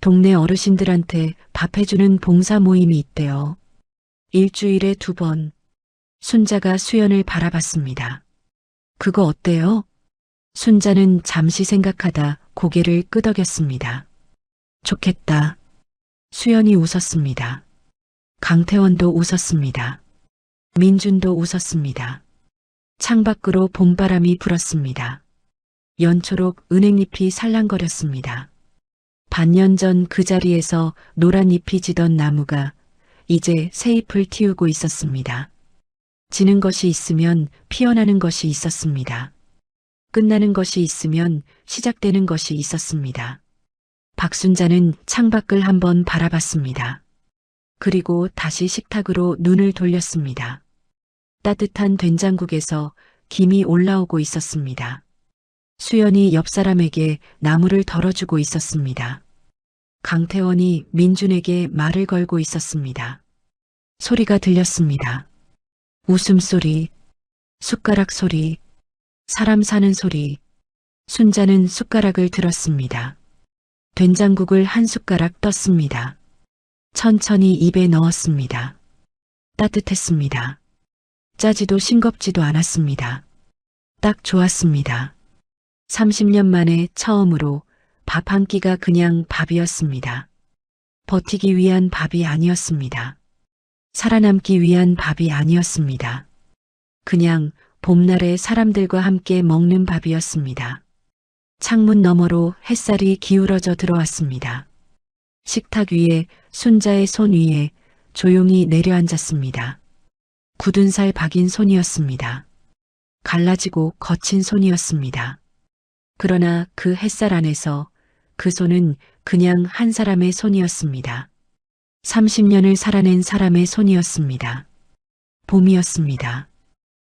동네 어르신들한테 밥 해주는 봉사 모임이 있대요. 일주일에 2번. 순자가 수연을 바라봤습니다. 그거 어때요? 순자는 잠시 생각하다 고개를 끄덕였습니다. 좋겠다. 수연이 웃었습니다. 강태원도 웃었습니다. 민준도 웃었습니다. 창밖으로 봄바람이 불었습니다. 연초록 은행잎이 살랑거렸습니다. 반년 전 그 자리에서 노란 잎이 지던 나무가 이제 새 잎을 틔우고 있었습니다. 지는 것이 있으면 피어나는 것이 있었습니다. 끝나는 것이 있으면 시작되는 것이 있었습니다. 박순자는 창밖을 한번 바라봤습니다. 그리고 다시 식탁으로 눈을 돌렸습니다. 따뜻한 된장국에서 김이 올라오고 있었습니다. 수연이 옆 사람에게 나무를 덜어주고 있었습니다. 강태원이 민준에게 말을 걸고 있었습니다. 소리가 들렸습니다. 웃음소리, 숟가락 소리, 사람 사는 소리. 순자는 숟가락을 들었습니다. 된장국을 한 숟가락 떴습니다. 천천히 입에 넣었습니다. 따뜻했습니다. 짜지도 싱겁지도 않았습니다. 딱 좋았습니다. 30년 만에 처음으로 밥 한 끼가 그냥 밥이었습니다. 버티기 위한 밥이 아니었습니다. 살아남기 위한 밥이 아니었습니다. 그냥 봄날에 사람들과 함께 먹는 밥이었습니다. 창문 너머로 햇살이 기울어져 들어왔습니다. 식탁 위에 순자의 손 위에 조용히 내려앉았습니다. 굳은 살 박인 손이었습니다. 갈라지고 거친 손이었습니다. 그러나 그 햇살 안에서 그 손은 그냥 한 사람의 손이었습니다. 30년을 살아낸 사람의 손이었습니다. 봄이었습니다.